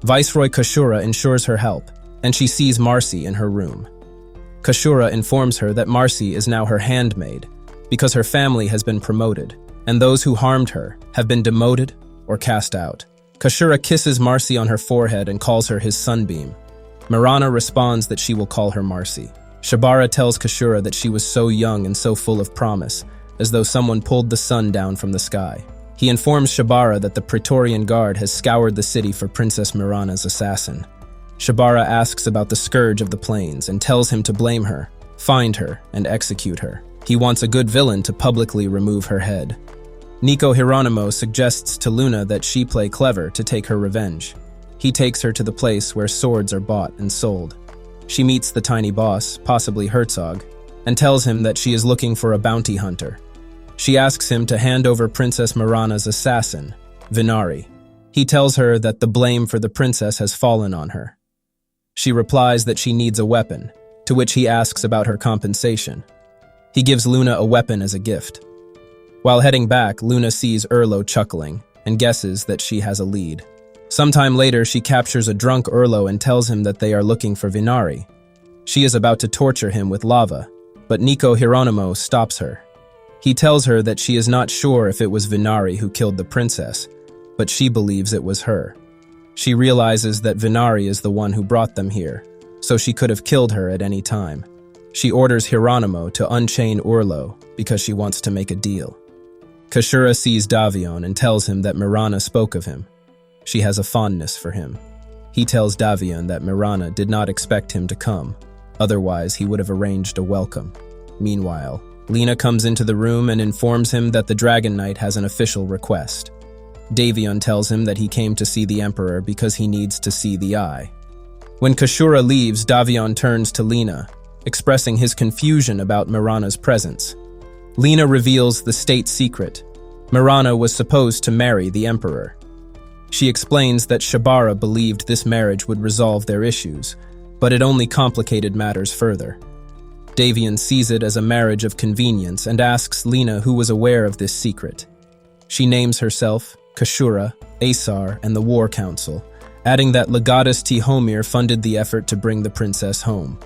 Viceroy Kashura ensures her help, and she sees Marcy in her room. Kashura informs her that Marcy is now her handmaid, because her family has been promoted, and those who harmed her have been demoted or cast out. Kashura kisses Marcy on her forehead and calls her his sunbeam. Mirana responds that she will call her Marcy. Shabara tells Kashura that she was so young and so full of promise, as though someone pulled the sun down from the sky. He informs Shabara that the Praetorian Guard has scoured the city for Princess Mirana's assassin. Shabara asks about the Scourge of the Plains and tells him to blame her, find her, and execute her. He wants a good villain to publicly remove her head. Nico Hieronymo suggests to Luna that she play clever to take her revenge. He takes her to the place where swords are bought and sold. She meets the tiny boss, possibly Herzog, and tells him that she is looking for a bounty hunter. She asks him to hand over Princess Mirana's assassin, Vinari. He tells her that the blame for the princess has fallen on her. She replies that she needs a weapon, to which he asks about her compensation. He gives Luna a weapon as a gift. While heading back, Luna sees Urlo chuckling and guesses that she has a lead. Sometime later, she captures a drunk Urlo and tells him that they are looking for Vinari. She is about to torture him with lava, but Nico Hieronymo stops her. He tells her that she is not sure if it was Vinari who killed the princess, but she believes it was her. She realizes that Vinari is the one who brought them here, so she could have killed her at any time. She orders Hieronymo to unchain Urlo because she wants to make a deal. Kashura sees Davion and tells him that Mirana spoke of him. She has a fondness for him. He tells Davion that Mirana did not expect him to come, otherwise he would have arranged a welcome. Meanwhile, Lena comes into the room and informs him that the Dragon Knight has an official request. Davion tells him that he came to see the Emperor because he needs to see the eye. When Kashura leaves, Davion turns to Lena, expressing his confusion about Mirana's presence. Lena reveals the state secret. Mirana was supposed to marry the Emperor. She explains that Shabara believed this marriage would resolve their issues, but it only complicated matters further. Davion sees it as a marriage of convenience and asks Lena who was aware of this secret. She names herself, Kashura, Asar, and the War Council, adding that Legatus Tihomir funded the effort to bring the princess home.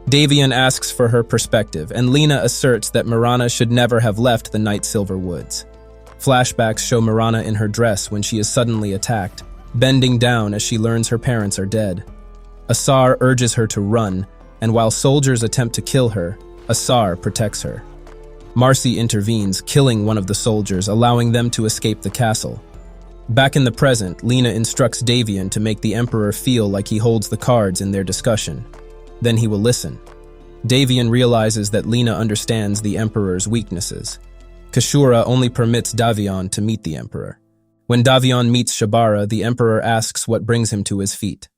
Davion asks for her perspective, and Lena asserts that Mirana should never have left the Night Silver Woods. Flashbacks show Mirana in her dress when she is suddenly attacked, bending down as she learns her parents are dead. Asar urges her to run, and while soldiers attempt to kill her, Asar protects her. Marcy intervenes, killing one of the soldiers, allowing them to escape the castle. Back in the present, Lena instructs Davion to make the Emperor feel like he holds the cards in their discussion. Then he will listen. Davion realizes that Lena understands the Emperor's weaknesses. Kashura only permits Davion to meet the Emperor. When Davion meets Shabara, the Emperor asks what brings him to his feet.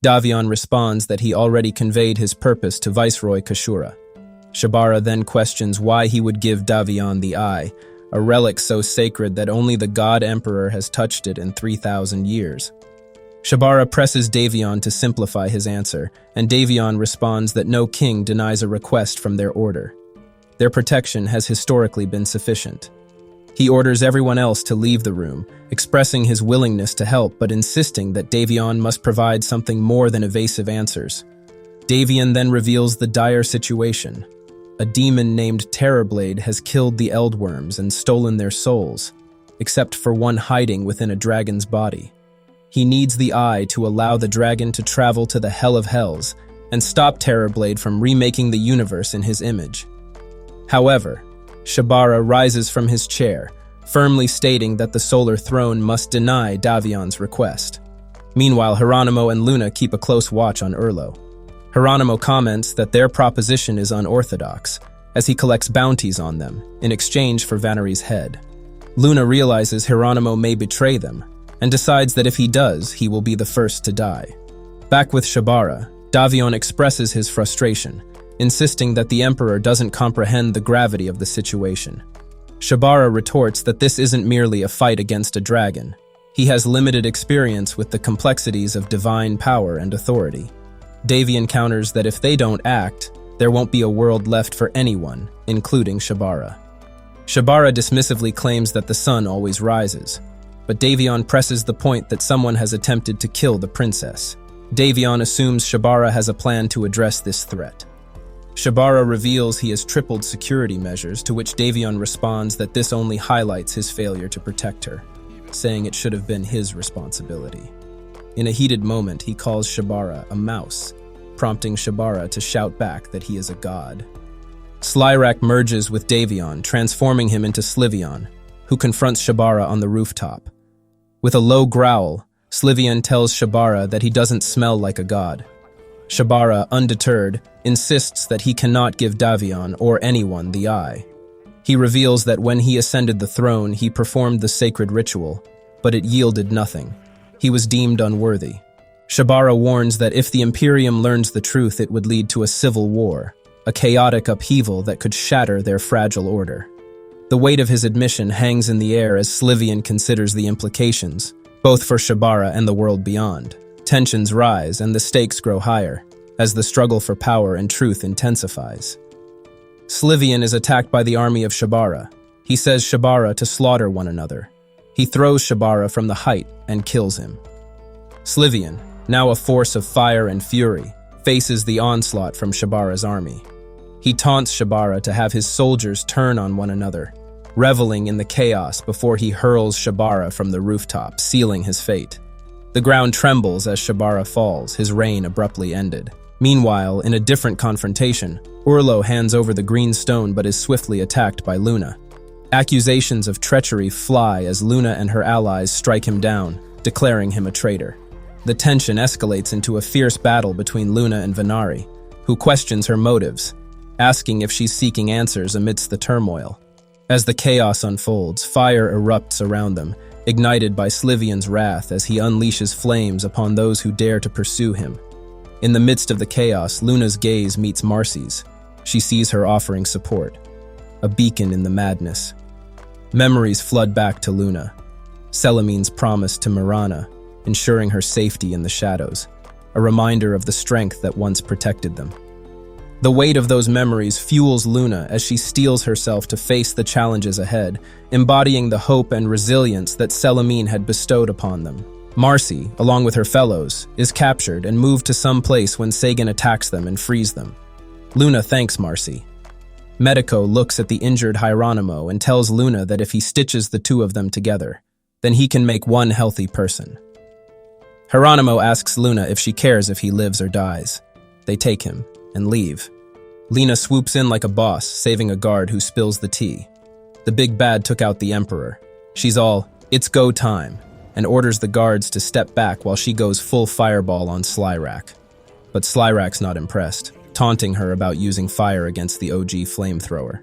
Davion responds that he already conveyed his purpose to Viceroy Kashura. Shabara then questions why he would give Davion the eye, a relic so sacred that only the God Emperor has touched it in 3,000 years. Shabara presses Davion to simplify his answer, and Davion responds that no king denies a request from their order. Their protection has historically been sufficient. He orders everyone else to leave the room, expressing his willingness to help but insisting that Davion must provide something more than evasive answers. Davion then reveals the dire situation. A demon named Terrorblade has killed the Eldworms and stolen their souls, except for one hiding within a dragon's body. He needs the eye to allow the dragon to travel to the Hell of Hells and stop Terrorblade from remaking the universe in his image. However, Shabara rises from his chair, firmly stating that the Solar Throne must deny Davion's request. Meanwhile, Geronimo and Luna keep a close watch on Urlo. Geronimo comments that their proposition is unorthodox, as he collects bounties on them, in exchange for Vannery's head. Luna realizes Geronimo may betray them, and decides that if he does, he will be the first to die. Back with Shabara, Davion expresses his frustration, insisting that the Emperor doesn't comprehend the gravity of the situation. Shabara retorts that this isn't merely a fight against a dragon. He has limited experience with the complexities of divine power and authority. Davion counters that if they don't act, there won't be a world left for anyone, including Shabara. Shabara dismissively claims that the sun always rises, but Davion presses the point that someone has attempted to kill the princess. Davion assumes Shabara has a plan to address this threat. Shabara reveals he has tripled security measures, to which Davion responds that this only highlights his failure to protect her, saying it should have been his responsibility. In a heated moment, he calls Shabara a mouse, prompting Shabara to shout back that he is a god. Slyrak merges with Davion, transforming him into Slivion, who confronts Shabara on the rooftop. With a low growl, Slivion tells Shabara that he doesn't smell like a god. Shabara, undeterred, insists that he cannot give Davion or anyone the eye. He reveals that when he ascended the throne, he performed the sacred ritual, but it yielded nothing. He was deemed unworthy. Shabara warns that if the Imperium learns the truth, it would lead to a civil war, a chaotic upheaval that could shatter their fragile order. The weight of his admission hangs in the air as Slivion considers the implications, both for Shabara and the world beyond. Tensions rise and the stakes grow higher, as the struggle for power and truth intensifies. Slivion is attacked by the army of Shabara. He says Shabara to slaughter one another. He throws Shabara from the height and kills him. Slivion, now a force of fire and fury, faces the onslaught from Shabara's army. He taunts Shabara to have his soldiers turn on one another, reveling in the chaos before he hurls Shabara from the rooftop, sealing his fate. The ground trembles as Shabara falls, his reign abruptly ended. Meanwhile, in a different confrontation, Urlo hands over the green stone but is swiftly attacked by Luna. Accusations of treachery fly as Luna and her allies strike him down, declaring him a traitor. The tension escalates into a fierce battle between Luna and Vanari, who questions her motives, asking if she's seeking answers amidst the turmoil. As the chaos unfolds, fire erupts around them, ignited by Slivion's wrath as he unleashes flames upon those who dare to pursue him. In the midst of the chaos, Luna's gaze meets Marcy's. She sees her offering support, a beacon in the madness. Memories flood back to Luna. Selamine's promise to Mirana, ensuring her safety in the shadows, a reminder of the strength that once protected them. The weight of those memories fuels Luna as she steels herself to face the challenges ahead, embodying the hope and resilience that Selamine had bestowed upon them. Marcy, along with her fellows, is captured and moved to some place when Sagan attacks them and frees them. Luna thanks Marcy. Medico looks at the injured Hieronymo and tells Luna that if he stitches the two of them together, then he can make one healthy person. Hieronymo asks Luna if she cares if he lives or dies. They take him and leave. Lena swoops in like a boss, saving a guard who spills the tea. The big bad took out the Emperor. She's all, "It's go time," and orders the guards to step back while she goes full fireball on Slyrak. But Slyrak's not impressed, taunting her about using fire against the OG flamethrower.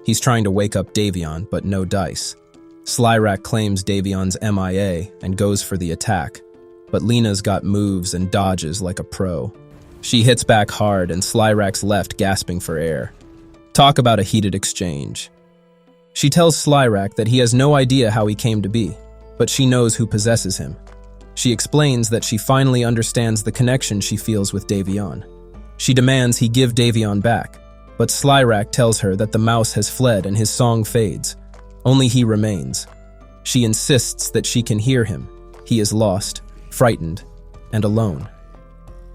He's trying to wake up Davion, but no dice. Slyrak claims Davion's MIA and goes for the attack, but Lena's got moves and dodges like a pro. She hits back hard and Slyrak's left gasping for air. Talk about a heated exchange. She tells Slyrak that he has no idea how he came to be, but she knows who possesses him. She explains that she finally understands the connection she feels with Davion. She demands he give Davion back, but Slyrak tells her that the mouse has fled and his song fades. Only he remains. She insists that she can hear him. He is lost, frightened, and alone.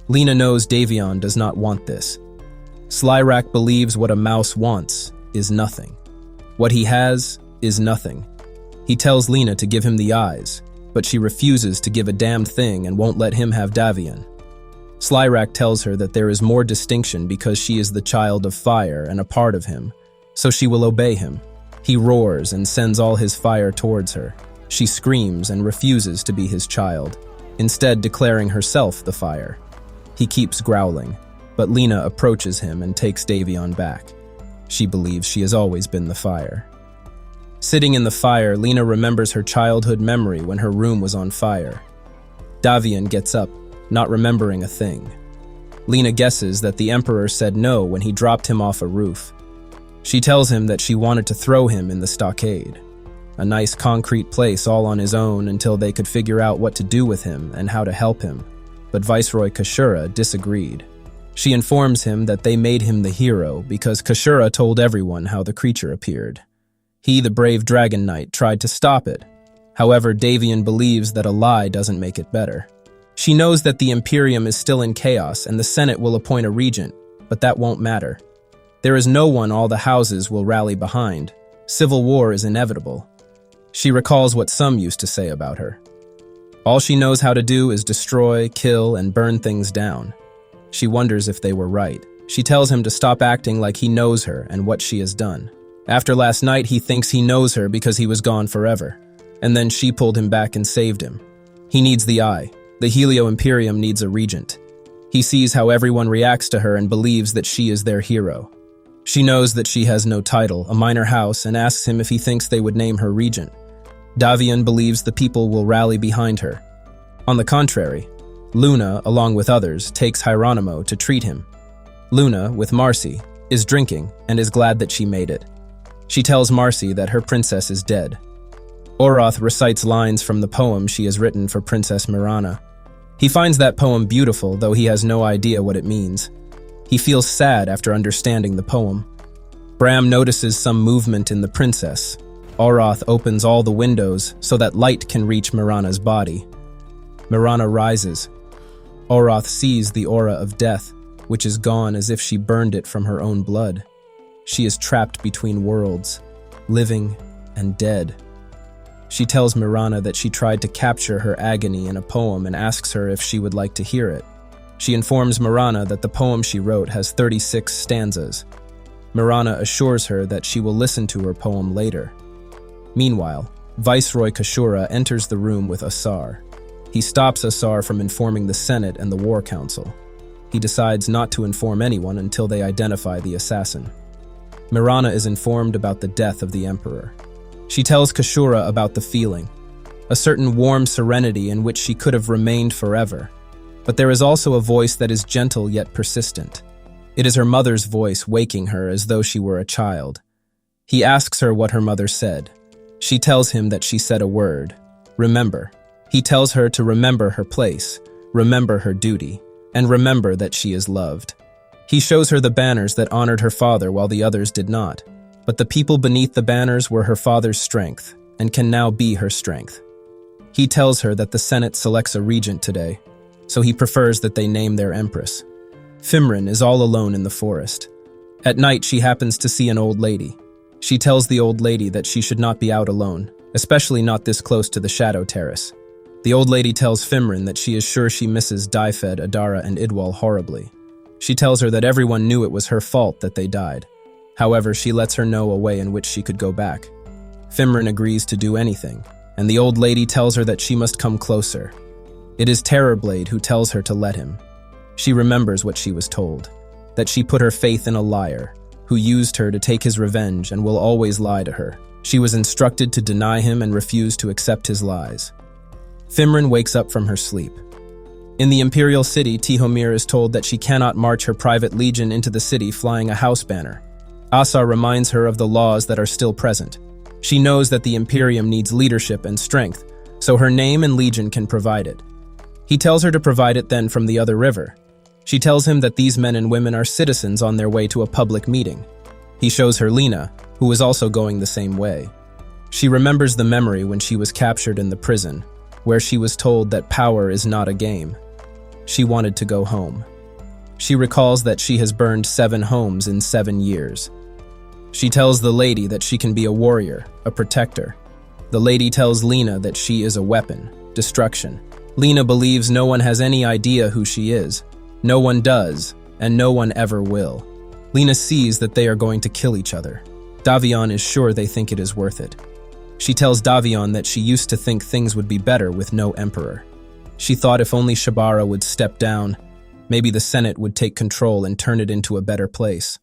Lena knows Davion does not want this. Slyrak believes what a mouse wants is nothing. What he has is nothing. He tells Lena to give him the eyes, but she refuses to give a damned thing and won't let him have Davion. Slyrak tells her that there is more distinction because she is the child of fire and a part of him, so she will obey him. He roars and sends all his fire towards her. She screams and refuses to be his child, instead declaring herself the fire. He keeps growling, but Lena approaches him and takes Davion back. She believes she has always been the fire. Sitting in the fire, Lena remembers her childhood memory when her room was on fire. Davion gets up, not remembering a thing. Lena guesses that the Emperor said no when he dropped him off a roof. She tells him that she wanted to throw him in the stockade, a nice concrete place all on his own until they could figure out what to do with him and how to help him. But Viceroy Kashura disagreed. She informs him that they made him the hero because Kashura told everyone how the creature appeared. He, the brave Dragon Knight, tried to stop it. However, Davion believes that a lie doesn't make it better. She knows that the Imperium is still in chaos and the Senate will appoint a regent, but that won't matter. There is no one all the houses will rally behind. Civil war is inevitable. She recalls what some used to say about her. All she knows how to do is destroy, kill, and burn things down. She wonders if they were right. She tells him to stop acting like he knows her and what she has done. After last night, he thinks he knows her because he was gone forever. And then she pulled him back and saved him. He needs the eye. The Helio Imperium needs a regent. He sees how everyone reacts to her and believes that she is their hero. She knows that she has no title, a minor house, and asks him if he thinks they would name her regent. Davion believes the people will rally behind her. On the contrary, Luna, along with others, takes Hieronymo to treat him. Luna, with Marcy, is drinking and is glad that she made it. She tells Marcy that her princess is dead. Oroth recites lines from the poem she has written for Princess Mirana. He finds that poem beautiful, though he has no idea what it means. He feels sad after understanding the poem. Bram notices some movement in the princess. Oroth opens all the windows so that light can reach Mirana's body. Mirana rises. Oroth sees the aura of death, which is gone as if she burned it from her own blood. She is trapped between worlds, living and dead. She tells Mirana that she tried to capture her agony in a poem and asks her if she would like to hear it. She informs Mirana that the poem she wrote has 36 stanzas. Mirana assures her that she will listen to her poem later. Meanwhile, Viceroy Kashura enters the room with Asar. He stops Asar from informing the Senate and the War Council. He decides not to inform anyone until they identify the assassin. Mirana is informed about the death of the Emperor. She tells Kashura about the feeling, a certain warm serenity in which she could have remained forever. But there is also a voice that is gentle yet persistent. It is her mother's voice waking her as though she were a child. He asks her what her mother said. She tells him that she said a word, remember. He tells her to remember her place, remember her duty, and remember that she is loved. He shows her the banners that honored her father while the others did not. But the people beneath the banners were her father's strength, and can now be her strength. He tells her that the Senate selects a regent today, so he prefers that they name their empress. Fimrin is all alone in the forest. At night, she happens to see an old lady. She tells the old lady that she should not be out alone, especially not this close to the Shadow Terrace. The old lady tells Fimrin that she is sure she misses Dyfed, Adara, and Idwal horribly. She tells her that everyone knew it was her fault that they died. However, she lets her know a way in which she could go back. Fimrin agrees to do anything, and the old lady tells her that she must come closer. It is Terrorblade who tells her to let him. She remembers what she was told, that she put her faith in a liar, who used her to take his revenge and will always lie to her. She was instructed to deny him and refuse to accept his lies. Fimrin wakes up from her sleep. In the Imperial City, Tihomir is told that she cannot march her private legion into the city flying a house banner. Asa reminds her of the laws that are still present. She knows that the Imperium needs leadership and strength, so her name and legion can provide it. He tells her to provide it then from the other river. She tells him that these men and women are citizens on their way to a public meeting. He shows her Lena, who is also going the same way. She remembers the memory when she was captured in the prison, where she was told that power is not a game. She wanted to go home. She recalls that she has burned 7 homes in 7 years. She tells the lady that she can be a warrior, a protector. The lady tells Lena that she is a weapon, destruction. Lena believes no one has any idea who she is. No one does, and no one ever will. Lena sees that they are going to kill each other. Davion is sure they think it is worth it. She tells Davion that she used to think things would be better with no emperor. She thought if only Shabara would step down, maybe the Senate would take control and turn it into a better place.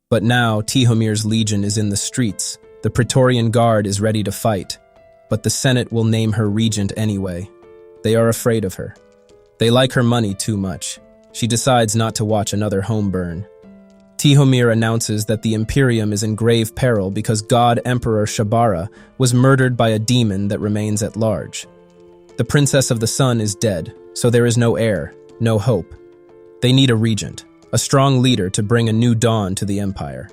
But now Tihomir's legion is in the streets. The Praetorian Guard is ready to fight, but the Senate will name her regent anyway. They are afraid of her. They like her money too much. She decides not to watch another home burn. Tihomir announces that the Imperium is in grave peril because God Emperor Shabara was murdered by a demon that remains at large. The Princess of the Sun is dead, so there is no heir, no hope. They need a regent, a strong leader to bring a new dawn to the empire.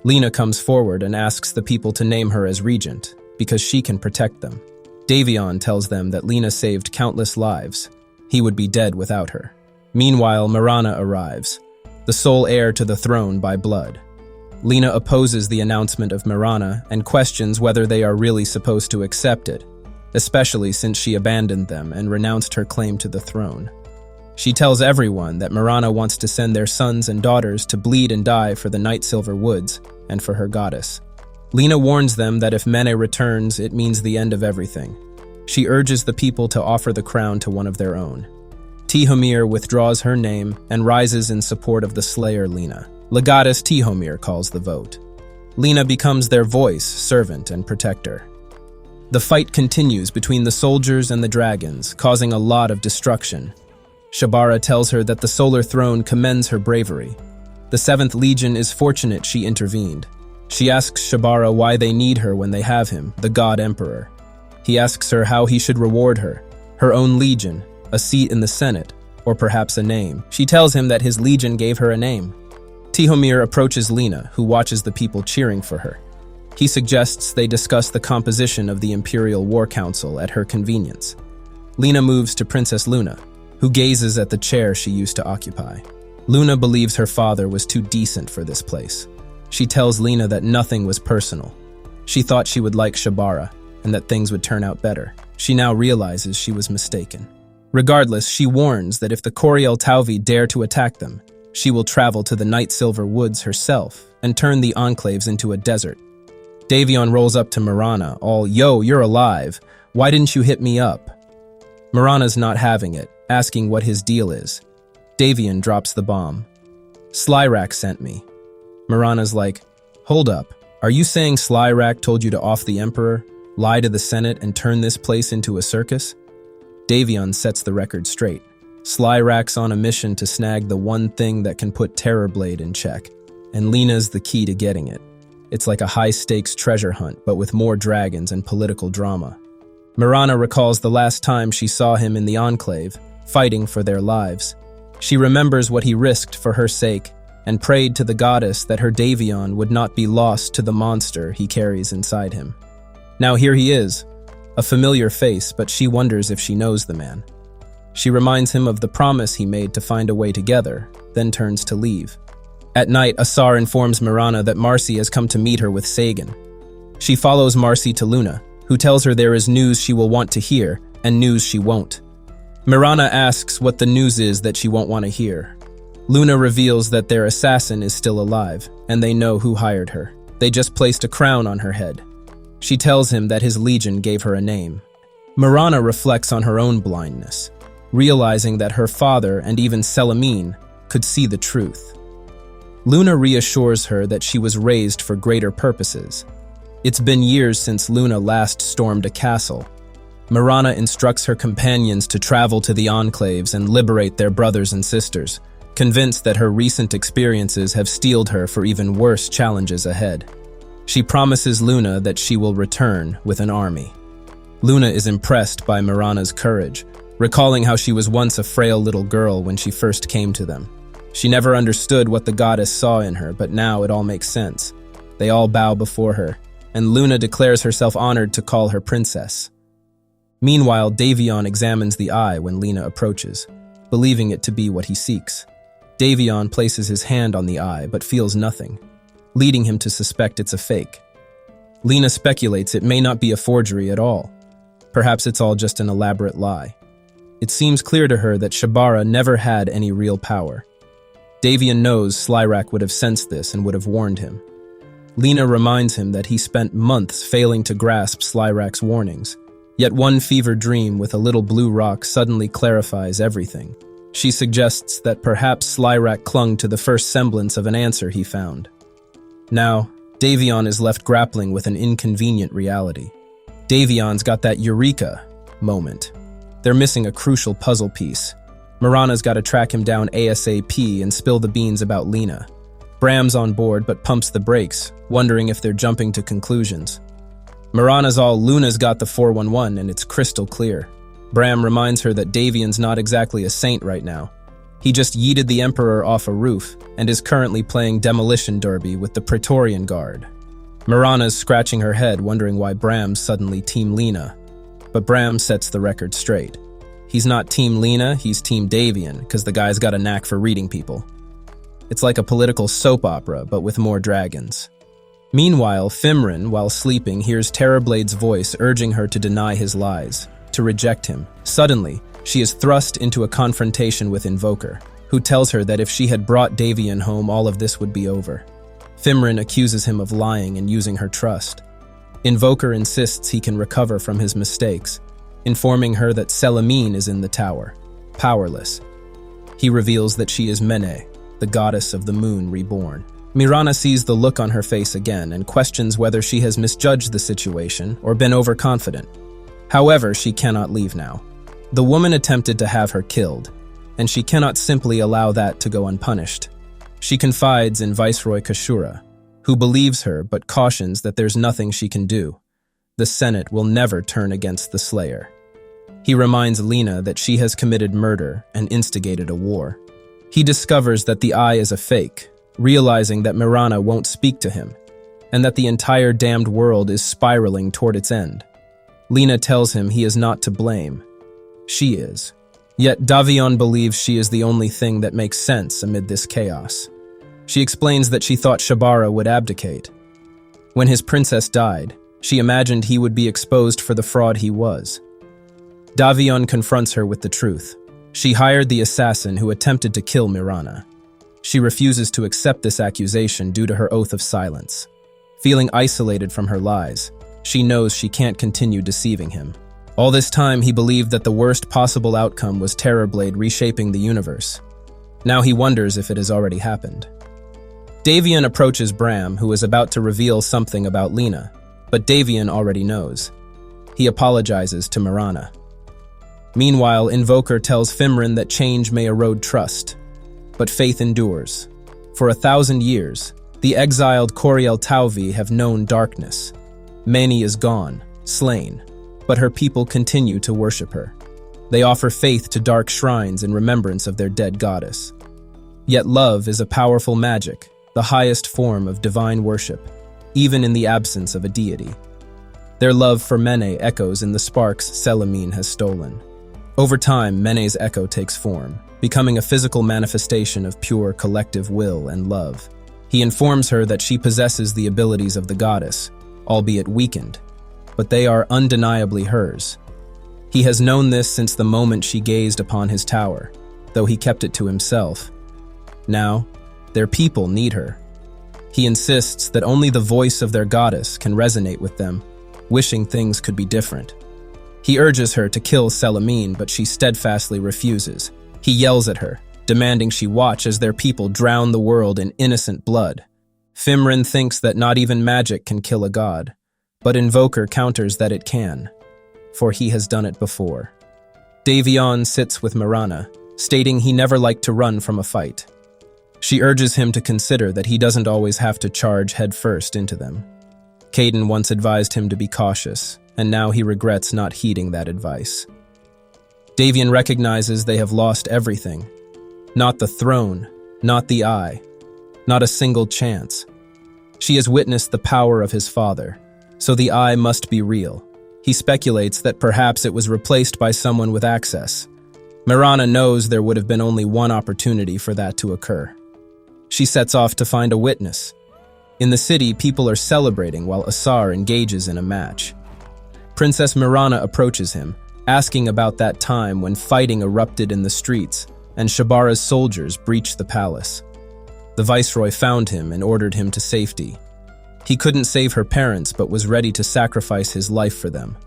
Lena comes forward and asks the people to name her as regent, because she can protect them. Davion tells them that Lena saved countless lives. He would be dead without her. Meanwhile, Marana arrives, the sole heir to the throne by blood. Lena opposes the announcement of Marana and questions whether they are really supposed to accept it, especially since she abandoned them and renounced her claim to the throne. She tells everyone that Marana wants to send their sons and daughters to bleed and die for the Night Silver Woods and for her goddess. Lena warns them that if Mene returns, it means the end of everything. She urges the people to offer the crown to one of their own. Tihomir withdraws her name and rises in support of the slayer Lena. Legatus Tihomir calls the vote. Lena becomes their voice, servant, and protector. The fight continues between the soldiers and the dragons, causing a lot of destruction. Shabara tells her that the Solar Throne commends her bravery. The 7th Legion is fortunate she intervened. She asks Shabara why they need her when they have him, the God Emperor. He asks her how he should reward her own legion, a seat in the Senate, or perhaps a name. She tells him that his legion gave her a name. Tihomir approaches Lena, who watches the people cheering for her. He suggests they discuss the composition of the Imperial War Council at her convenience. Lena moves to Princess Luna, who gazes at the chair she used to occupy. Luna believes her father was too decent for this place. She tells Lena that nothing was personal. She thought she would like Shabara, and that things would turn out better. She now realizes she was mistaken. Regardless, she warns that if the Coriel Tauvi dare to attack them, she will travel to the Night Silver Woods herself and turn the enclaves into a desert. Davion rolls up to Marana, all, "Yo, you're alive. Why didn't you hit me up?" Marana's not having it, asking what his deal is. Davion drops the bomb. "Slyrak sent me." Marana's like, "Hold up, are you saying Slyrak told you to off the Emperor, lie to the Senate, and turn this place into a circus?" Davion sets the record straight. Slyrak's on a mission to snag the one thing that can put Terrorblade in check, and Lena's the key to getting it. It's like a high-stakes treasure hunt, but with more dragons and political drama. Marana recalls the last time she saw him in the Enclave, fighting for their lives. She remembers what he risked for her sake, and prayed to the goddess that her Davion would not be lost to the monster he carries inside him. Now here he is, a familiar face, but she wonders if she knows the man. She reminds him of the promise he made to find a way together, then turns to leave. At night, Asar informs Marana that Marcy has come to meet her with Sagan. She follows Marcy to Luna, who tells her there is news she will want to hear, and news she won't. Marana asks what the news is that she won't want to hear. Luna reveals that their assassin is still alive, and they know who hired her. They just placed a crown on her head. She tells him that his legion gave her a name. Marana reflects on her own blindness, realizing that her father and even Selamine could see the truth. Luna reassures her that she was raised for greater purposes. It's been years since Luna last stormed a castle. Marana instructs her companions to travel to the enclaves and liberate their brothers and sisters, convinced that her recent experiences have steeled her for even worse challenges ahead. She promises Luna that she will return with an army. Luna is impressed by Mirana's courage, recalling how she was once a frail little girl when she first came to them. She never understood what the goddess saw in her, but now it all makes sense. They all bow before her, and Luna declares herself honored to call her princess. Meanwhile, Davion examines the eye when Lena approaches, believing it to be what he seeks. Davion places his hand on the eye but feels nothing, leading him to suspect it's a fake. Lena speculates it may not be a forgery at all. Perhaps it's all just an elaborate lie. It seems clear to her that Shabara never had any real power. Davion knows Slyrak would have sensed this and would have warned him. Lena reminds him that he spent months failing to grasp Slyrak's warnings, yet one fever dream with a little blue rock suddenly clarifies everything. She suggests that perhaps Slyrak clung to the first semblance of an answer he found. Now, Davion is left grappling with an inconvenient reality. Davion's got that eureka moment. They're missing a crucial puzzle piece. Mirana's got to track him down ASAP and spill the beans about Lena. Bram's on board but pumps the brakes, wondering if they're jumping to conclusions. Mirana's all Luna's got the 411 and it's crystal clear. Bram reminds her that Davion's not exactly a saint right now. He just yeeted the Emperor off a roof and is currently playing demolition derby with the Praetorian Guard. Mirana's scratching her head, wondering why Bram's suddenly Team Lena. But Bram sets the record straight. He's not Team Lena, he's Team Davion, because the guy's got a knack for reading people. It's like a political soap opera, but with more dragons. Meanwhile, Fimrin, while sleeping, hears Terrorblade's voice urging her to deny his lies, to reject him. Suddenly, she is thrust into a confrontation with Invoker, who tells her that if she had brought Davion home, all of this would be over. Fimrin accuses him of lying and using her trust. Invoker insists he can recover from his mistakes, informing her that Selamine is in the tower, powerless. He reveals that she is Mene, the goddess of the moon reborn. Mirana sees the look on her face again and questions whether she has misjudged the situation or been overconfident. However, she cannot leave now. The woman attempted to have her killed, and she cannot simply allow that to go unpunished. She confides in Viceroy Kashura, who believes her but cautions that there's nothing she can do. The Senate will never turn against the Slayer. He reminds Lena that she has committed murder and instigated a war. He discovers that the eye is a fake, realizing that Mirana won't speak to him, and that the entire damned world is spiraling toward its end. Lena tells him he is not to blame. She is. Yet Davion believes she is the only thing that makes sense amid this chaos. She explains that she thought Shabara would abdicate. When his princess died, she imagined he would be exposed for the fraud he was. Davion confronts her with the truth. She hired the assassin who attempted to kill Mirana. She refuses to accept this accusation due to her oath of silence. Feeling isolated from her lies, she knows she can't continue deceiving him. All this time, he believed that the worst possible outcome was Terrorblade reshaping the universe. Now he wonders if it has already happened. Davion approaches Bram, who is about to reveal something about Lena, but Davion already knows. He apologizes to Mirana. Meanwhile, Invoker tells Fimrin that change may erode trust, but faith endures. For 1,000 years, the exiled Coriel Tauvi have known darkness. Mani is gone, slain, but her people continue to worship her. They offer faith to dark shrines in remembrance of their dead goddess. Yet love is a powerful magic, the highest form of divine worship, even in the absence of a deity. Their love for Mene echoes in the sparks Selamine has stolen. Over time, Mene's echo takes form, becoming a physical manifestation of pure collective will and love. He informs her that she possesses the abilities of the goddess, albeit weakened, but they are undeniably hers. He has known this since the moment she gazed upon his tower, though he kept it to himself. Now, their people need her. He insists that only the voice of their goddess can resonate with them, wishing things could be different. He urges her to kill Selamine, but she steadfastly refuses. He yells at her, demanding she watch as their people drown the world in innocent blood. Fimrin thinks that not even magic can kill a god, but Invoker counters that it can, for he has done it before. Davion sits with Mirana, stating he never liked to run from a fight. She urges him to consider that he doesn't always have to charge headfirst into them. Caden once advised him to be cautious, and now he regrets not heeding that advice. Davion recognizes they have lost everything. Not the throne, not the eye, not a single chance. She has witnessed the power of his father, so the eye must be real. He speculates that perhaps it was replaced by someone with access. Mirana knows there would have been only one opportunity for that to occur. She sets off to find a witness. In the city, people are celebrating while Asar engages in a match. Princess Mirana approaches him, asking about that time when fighting erupted in the streets and Shabara's soldiers breached the palace. The viceroy found him and ordered him to safety. He couldn't save her parents but was ready to sacrifice his life for them.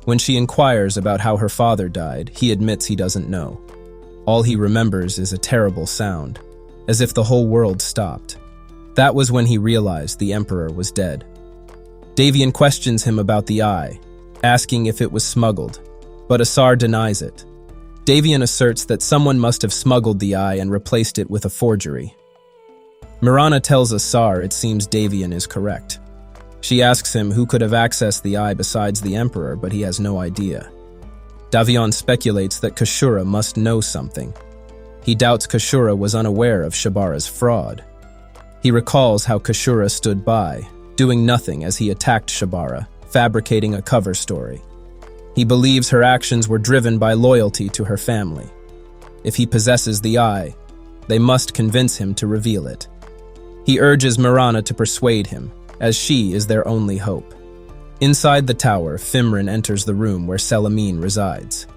When she inquires about how her father died, he admits he doesn't know. All he remembers is a terrible sound, as if the whole world stopped. That was when he realized the emperor was dead. Davion questions him about the eye, asking if it was smuggled, but Asar denies it. Davion asserts that someone must have smuggled the eye and replaced it with a forgery. Mirana tells Asar it seems Davion is correct. She asks him who could have accessed the eye besides the emperor, but he has no idea. Davion speculates that Kashura must know something. He doubts Kashura was unaware of Shabara's fraud. He recalls how Kashura stood by, doing nothing as he attacked Shabara, fabricating a cover story. He believes her actions were driven by loyalty to her family. If he possesses the eye, they must convince him to reveal it. He urges Mirana to persuade him, as she is their only hope. Inside the tower, Fimran enters the room where Selimine resides.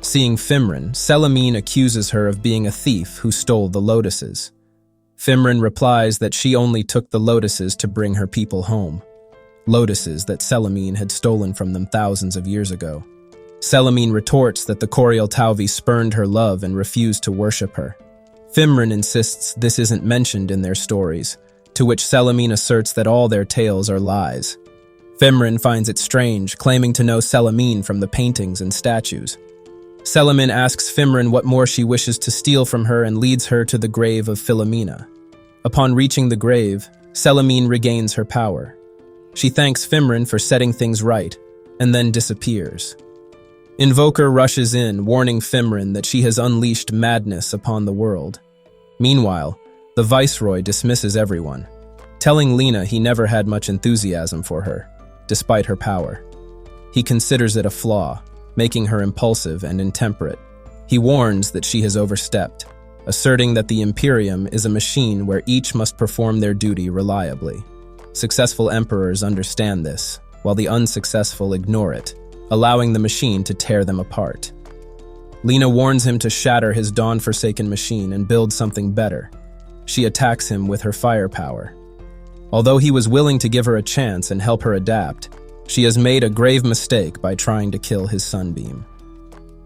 Seeing Fimran, Selimine accuses her of being a thief who stole the lotuses. Fimran replies that she only took the lotuses to bring her people home. Lotuses that Selimine had stolen from them thousands of years ago. Selimine retorts that the Coriol Tauvi spurned her love and refused to worship her. Fimran insists this isn't mentioned in their stories, to which Selimine asserts that all their tales are lies. Fimran finds it strange, claiming to know Selimine from the paintings and statues. Selimine asks Fimran what more she wishes to steal from her and leads her to the grave of Philomena. Upon reaching the grave, Selimine regains her power. She thanks Fimran for setting things right, and then disappears. Invoker rushes in, warning Fimran that she has unleashed madness upon the world. Meanwhile, the viceroy dismisses everyone, telling Lena he never had much enthusiasm for her, despite her power. He considers it a flaw, making her impulsive and intemperate. He warns that she has overstepped, asserting that the Imperium is a machine where each must perform their duty reliably. Successful emperors understand this, while the unsuccessful ignore it, allowing the machine to tear them apart. Lena warns him to shatter his dawn-forsaken machine and build something better. She attacks him with her firepower. Although he was willing to give her a chance and help her adapt, she has made a grave mistake by trying to kill his sunbeam.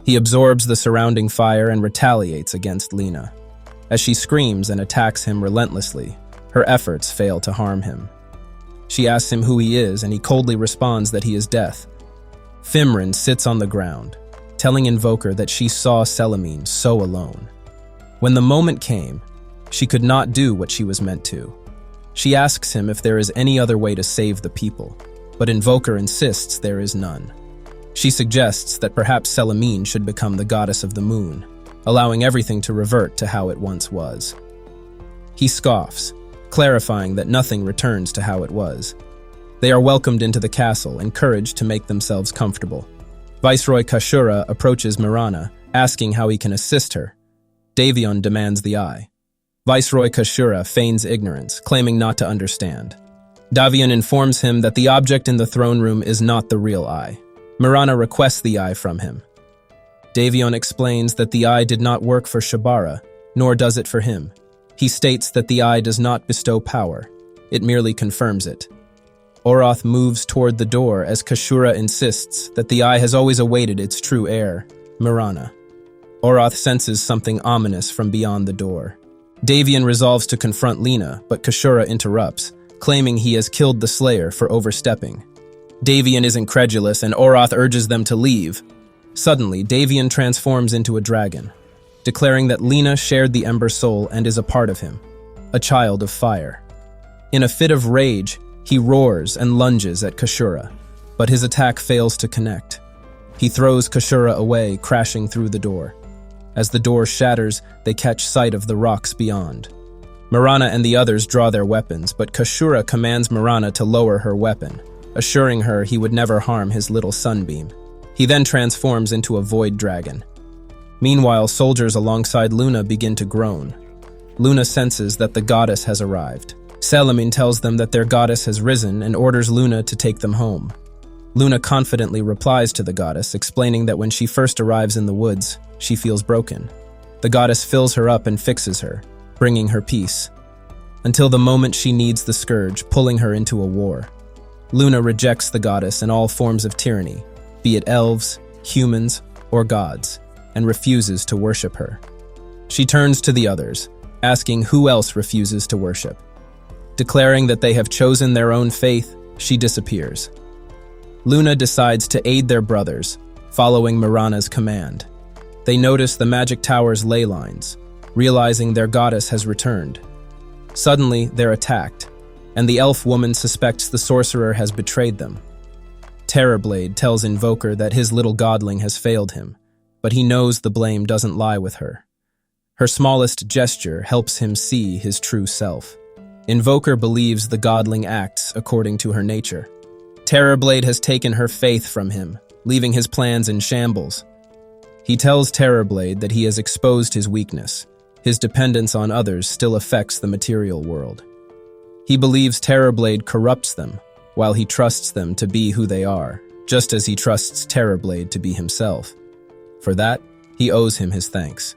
He absorbs the surrounding fire and retaliates against Lena. As she screams and attacks him relentlessly, her efforts fail to harm him. She asks him who he is, and he coldly responds that he is Death. Fimran sits on the ground, telling Invoker that she saw Selimine so alone. When the moment came, she could not do what she was meant to. She asks him if there is any other way to save the people, but Invoker insists there is none. She suggests that perhaps Selimine should become the goddess of the moon, allowing everything to revert to how it once was. He scoffs, clarifying that nothing returns to how it was. They are welcomed into the castle, encouraged to make themselves comfortable. Viceroy Kashura approaches Mirana, asking how he can assist her. Davion demands the eye. Viceroy Kashura feigns ignorance, claiming not to understand. Davion informs him that the object in the throne room is not the real eye. Mirana requests the eye from him. Davion explains that the eye did not work for Shabara, nor does it for him. He states that the eye does not bestow power. It merely confirms it. Oroth moves toward the door as Kashura insists that the eye has always awaited its true heir, Mirana. Oroth senses something ominous from beyond the door. Davion resolves to confront Lena, but Kashura interrupts, claiming he has killed the Slayer for overstepping. Davion is incredulous and Oroth urges them to leave. Suddenly, Davion transforms into a dragon, declaring that Lena shared the Ember Soul and is a part of him, a child of fire. In a fit of rage, he roars and lunges at Kashura. but his attack fails to connect. He throws Kashura away, crashing through the door. As the door shatters, they catch sight of the rocks beyond. Mirana and the others draw their weapons, but Kashura commands Mirana to lower her weapon, assuring her he would never harm his little sunbeam. He then transforms into a void dragon. Meanwhile, soldiers alongside Luna begin to groan. Luna senses that the goddess has arrived. Selimine tells them that their goddess has risen and orders Luna to take them home. Luna confidently replies to the goddess, explaining that when she first arrives in the woods, she feels broken. The goddess fills her up and fixes her, bringing her peace, until the moment she needs the scourge, pulling her into a war. Luna rejects the goddess and all forms of tyranny, be it elves, humans, or gods, and refuses to worship her. She turns to the others, asking who else refuses to worship. Declaring that they have chosen their own faith, she disappears. Luna decides to aid their brothers, following Mirana's command. They notice the magic tower's ley lines, realizing their goddess has returned. Suddenly, they're attacked, and the elf woman suspects the sorcerer has betrayed them. Terrorblade tells Invoker that his little godling has failed him, but he knows the blame doesn't lie with her. Her smallest gesture helps him see his true self. Invoker believes the godling acts according to her nature. Terrorblade has taken her faith from him, leaving his plans in shambles. He tells Terrorblade that he has exposed his weakness. His dependence on others still affects the material world. He believes Terrorblade corrupts them, while he trusts them to be who they are, just as he trusts Terrorblade to be himself. For that, he owes him his thanks.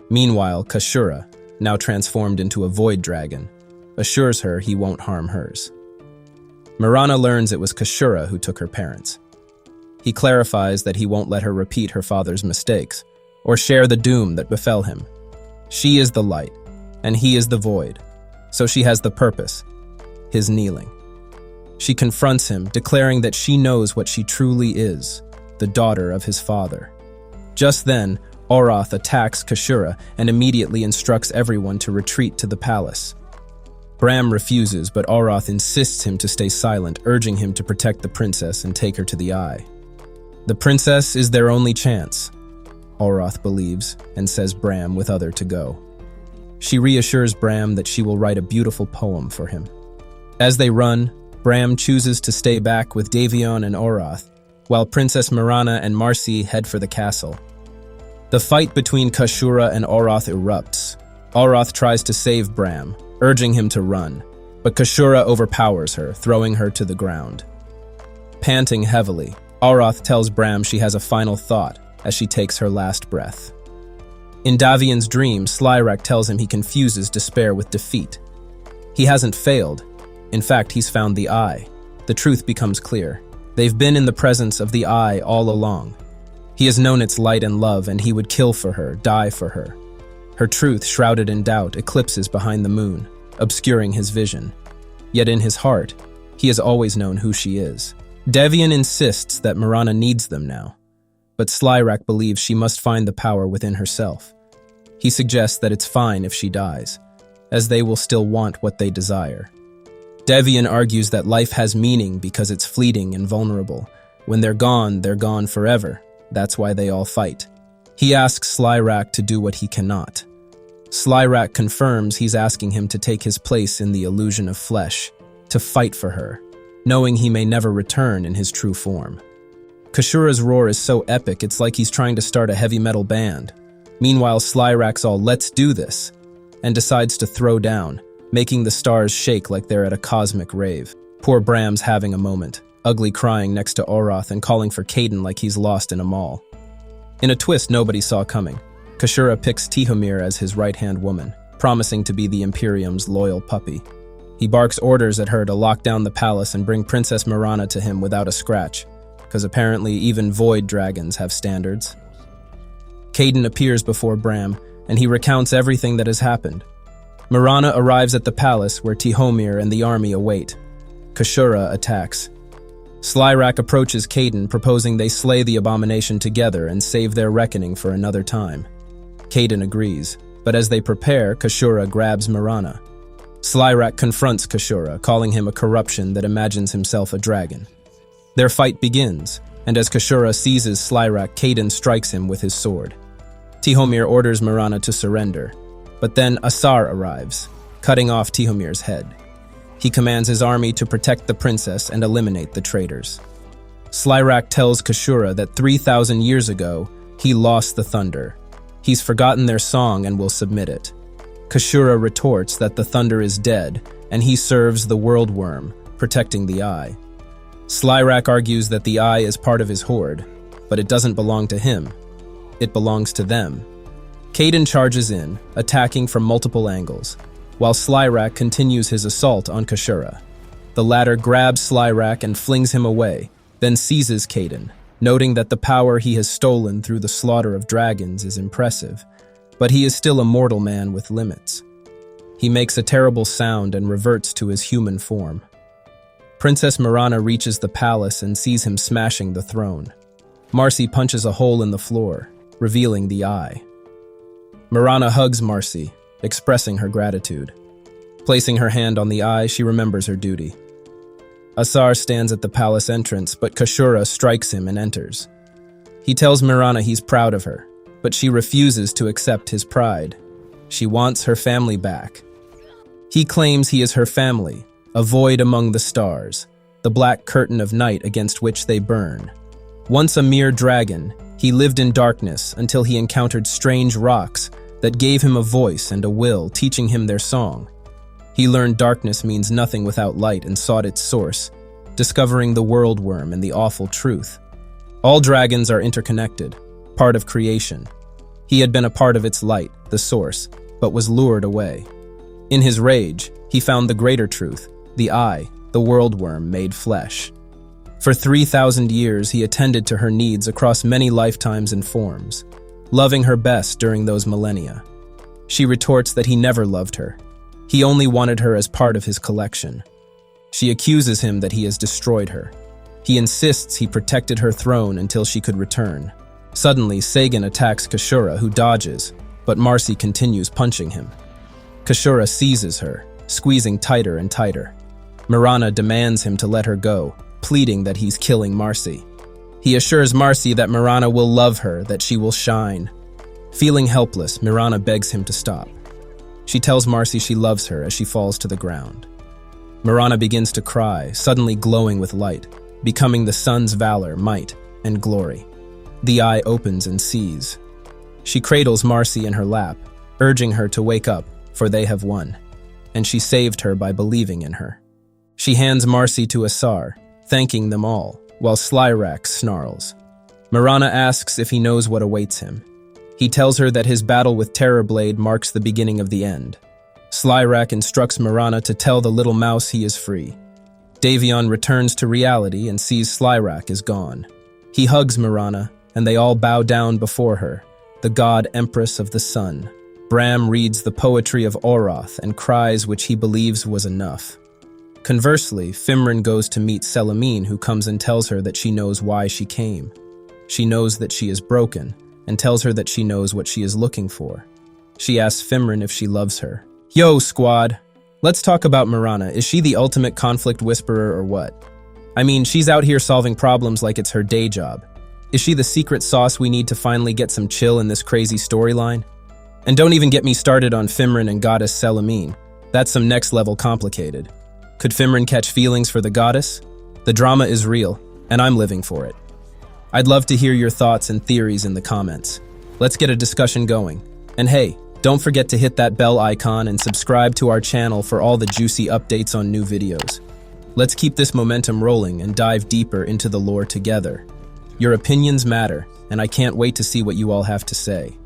Meanwhile, Kashura, now transformed into a void dragon, assures her he won't harm hers. Mirana learns it was Kashura who took her parents. He clarifies that he won't let her repeat her father's mistakes, or share the doom that befell him. She is the light, and he is the void, so she has the purpose, his kneeling. She confronts him, declaring that she knows what she truly is, the daughter of his father. Just then, Oroth attacks Kashura and immediately instructs everyone to retreat to the palace. Bram refuses, but Oroth insists him to stay silent, urging him to protect the princess and take her to the Eye. The princess is their only chance, Oroth believes, and says Bram with other to go. She reassures Bram that she will write a beautiful poem for him. As they run, Bram chooses to stay back with Davion and Oroth, while Princess Mirana and Marcy head for the castle. The fight between Kashura and Oroth erupts. Oroth tries to save Bram, urging him to run, but Kashura overpowers her, throwing her to the ground. Panting heavily, Oroth tells Bram she has a final thought as she takes her last breath. In Davion's dream, Slyrak tells him he confuses despair with defeat. He hasn't failed. In fact, he's found the Eye. The truth becomes clear. They've been in the presence of the Eye all along. He has known its light and love, and he would kill for her, die for her. Her truth, shrouded in doubt, eclipses behind the moon, obscuring his vision. Yet in his heart, he has always known who she is. Davion insists that Mirana needs them now, but Slyrak believes she must find the power within herself. He suggests that it's fine if she dies, as they will still want what they desire. Davion argues that life has meaning because it's fleeting and vulnerable. When they're gone forever. That's why they all fight. He asks Slyrak to do what he cannot. Slyrak confirms he's asking him to take his place in the illusion of flesh, to fight for her, knowing he may never return in his true form. Kashura's roar is so epic it's like he's trying to start a heavy metal band. Meanwhile, Slyrak's all "let's do this," and decides to throw down, making the stars shake like they're at a cosmic rave. Poor Bram's having a moment, ugly crying next to Oroth and calling for Caden like he's lost in a mall. In a twist nobody saw coming, Kashura picks Tihomir as his right-hand woman, promising to be the Imperium's loyal puppy. He barks orders at her to lock down the palace and bring Princess Mirana to him without a scratch, because apparently even void dragons have standards. Caden appears before Bram, and he recounts everything that has happened. Mirana arrives at the palace where Tihomir and the army await. Kashura attacks. Slyrak approaches Caden, proposing they slay the abomination together and save their reckoning for another time. Caden agrees, but as they prepare, Kashura grabs Mirana. Slyrak confronts Kashura, calling him a corruption that imagines himself a dragon. Their fight begins, and as Kashura seizes Slyrak, Kaden strikes him with his sword. Tihomir orders Marana to surrender, but then Asar arrives, cutting off Tihomir's head. He commands his army to protect the princess and eliminate the traitors. Slyrak tells Kashura that 3,000 years ago, he lost the thunder. He's forgotten their song and will submit it. Kashura retorts that the thunder is dead, and he serves the world worm, protecting the eye. Slyrak argues that the eye is part of his horde, but it doesn't belong to him. It belongs to them. Kaden charges in, attacking from multiple angles, while Slyrak continues his assault on Kashura. The latter grabs Slyrak and flings him away, then seizes Kaden, noting that the power he has stolen through the slaughter of dragons is impressive, but he is still a mortal man with limits. He makes a terrible sound and reverts to his human form. Princess Marana reaches the palace and sees him smashing the throne. Marcy punches a hole in the floor, revealing the eye. Marana hugs Marcy, expressing her gratitude. Placing her hand on the eye, she remembers her duty. Asar stands at the palace entrance, but Kashura strikes him and enters. He tells Marana he's proud of her, but she refuses to accept his pride. She wants her family back. He claims he is her family, a void among the stars, the black curtain of night against which they burn. Once a mere dragon, he lived in darkness until he encountered strange rocks that gave him a voice and a will, teaching him their song. He learned darkness means nothing without light and sought its source, discovering the world worm and the awful truth. All dragons are interconnected, part of creation. He had been a part of its light, the source, but was lured away. In his rage, he found the greater truth, the eye, the world worm made flesh. For 3,000 years, he attended to her needs across many lifetimes and forms, loving her best during those millennia. She retorts that he never loved her. He only wanted her as part of his collection. She accuses him that he has destroyed her. He insists he protected her throne until she could return. Suddenly, Sagan attacks Kashura, who dodges, but Marcy continues punching him. Kashura seizes her, squeezing tighter and tighter. Marana demands him to let her go, pleading that he's killing Marcy. He assures Marcy that Marana will love her, that she will shine. Feeling helpless, Marana begs him to stop. She tells Marcy she loves her as she falls to the ground. Marana begins to cry, suddenly glowing with light, becoming the sun's valor, might, and glory. The eye opens and sees. She cradles Marcy in her lap, urging her to wake up, for they have won, and she saved her by believing in her. She hands Marcy to Asar, thanking them all, while Slyrak snarls. Marana asks if he knows what awaits him. He tells her that his battle with Terrorblade marks the beginning of the end. Slyrak instructs Marana to tell the little mouse he is free. Davion returns to reality and sees Slyrak is gone. He hugs Marana, and they all bow down before her, the god empress of the sun. Bram reads the poetry of Oroth and cries which he believes was enough. Conversely, Fimran goes to meet Selamine, who comes and tells her that she knows why she came. She knows that she is broken, and tells her that she knows what she is looking for. She asks Fimran if she loves her. Yo, squad! Let's talk about Marana. Is she the ultimate conflict whisperer or what? I mean, she's out here solving problems like it's her day job. Is she the secret sauce we need to finally get some chill in this crazy storyline? And don't even get me started on Fimran and goddess Selamine. That's some next level complicated. Could Fimran catch feelings for the goddess? The drama is real, and I'm living for it. I'd love to hear your thoughts and theories in the comments. Let's get a discussion going. And hey, don't forget to hit that bell icon and subscribe to our channel for all the juicy updates on new videos. Let's keep this momentum rolling and dive deeper into the lore together. Your opinions matter, and I can't wait to see what you all have to say.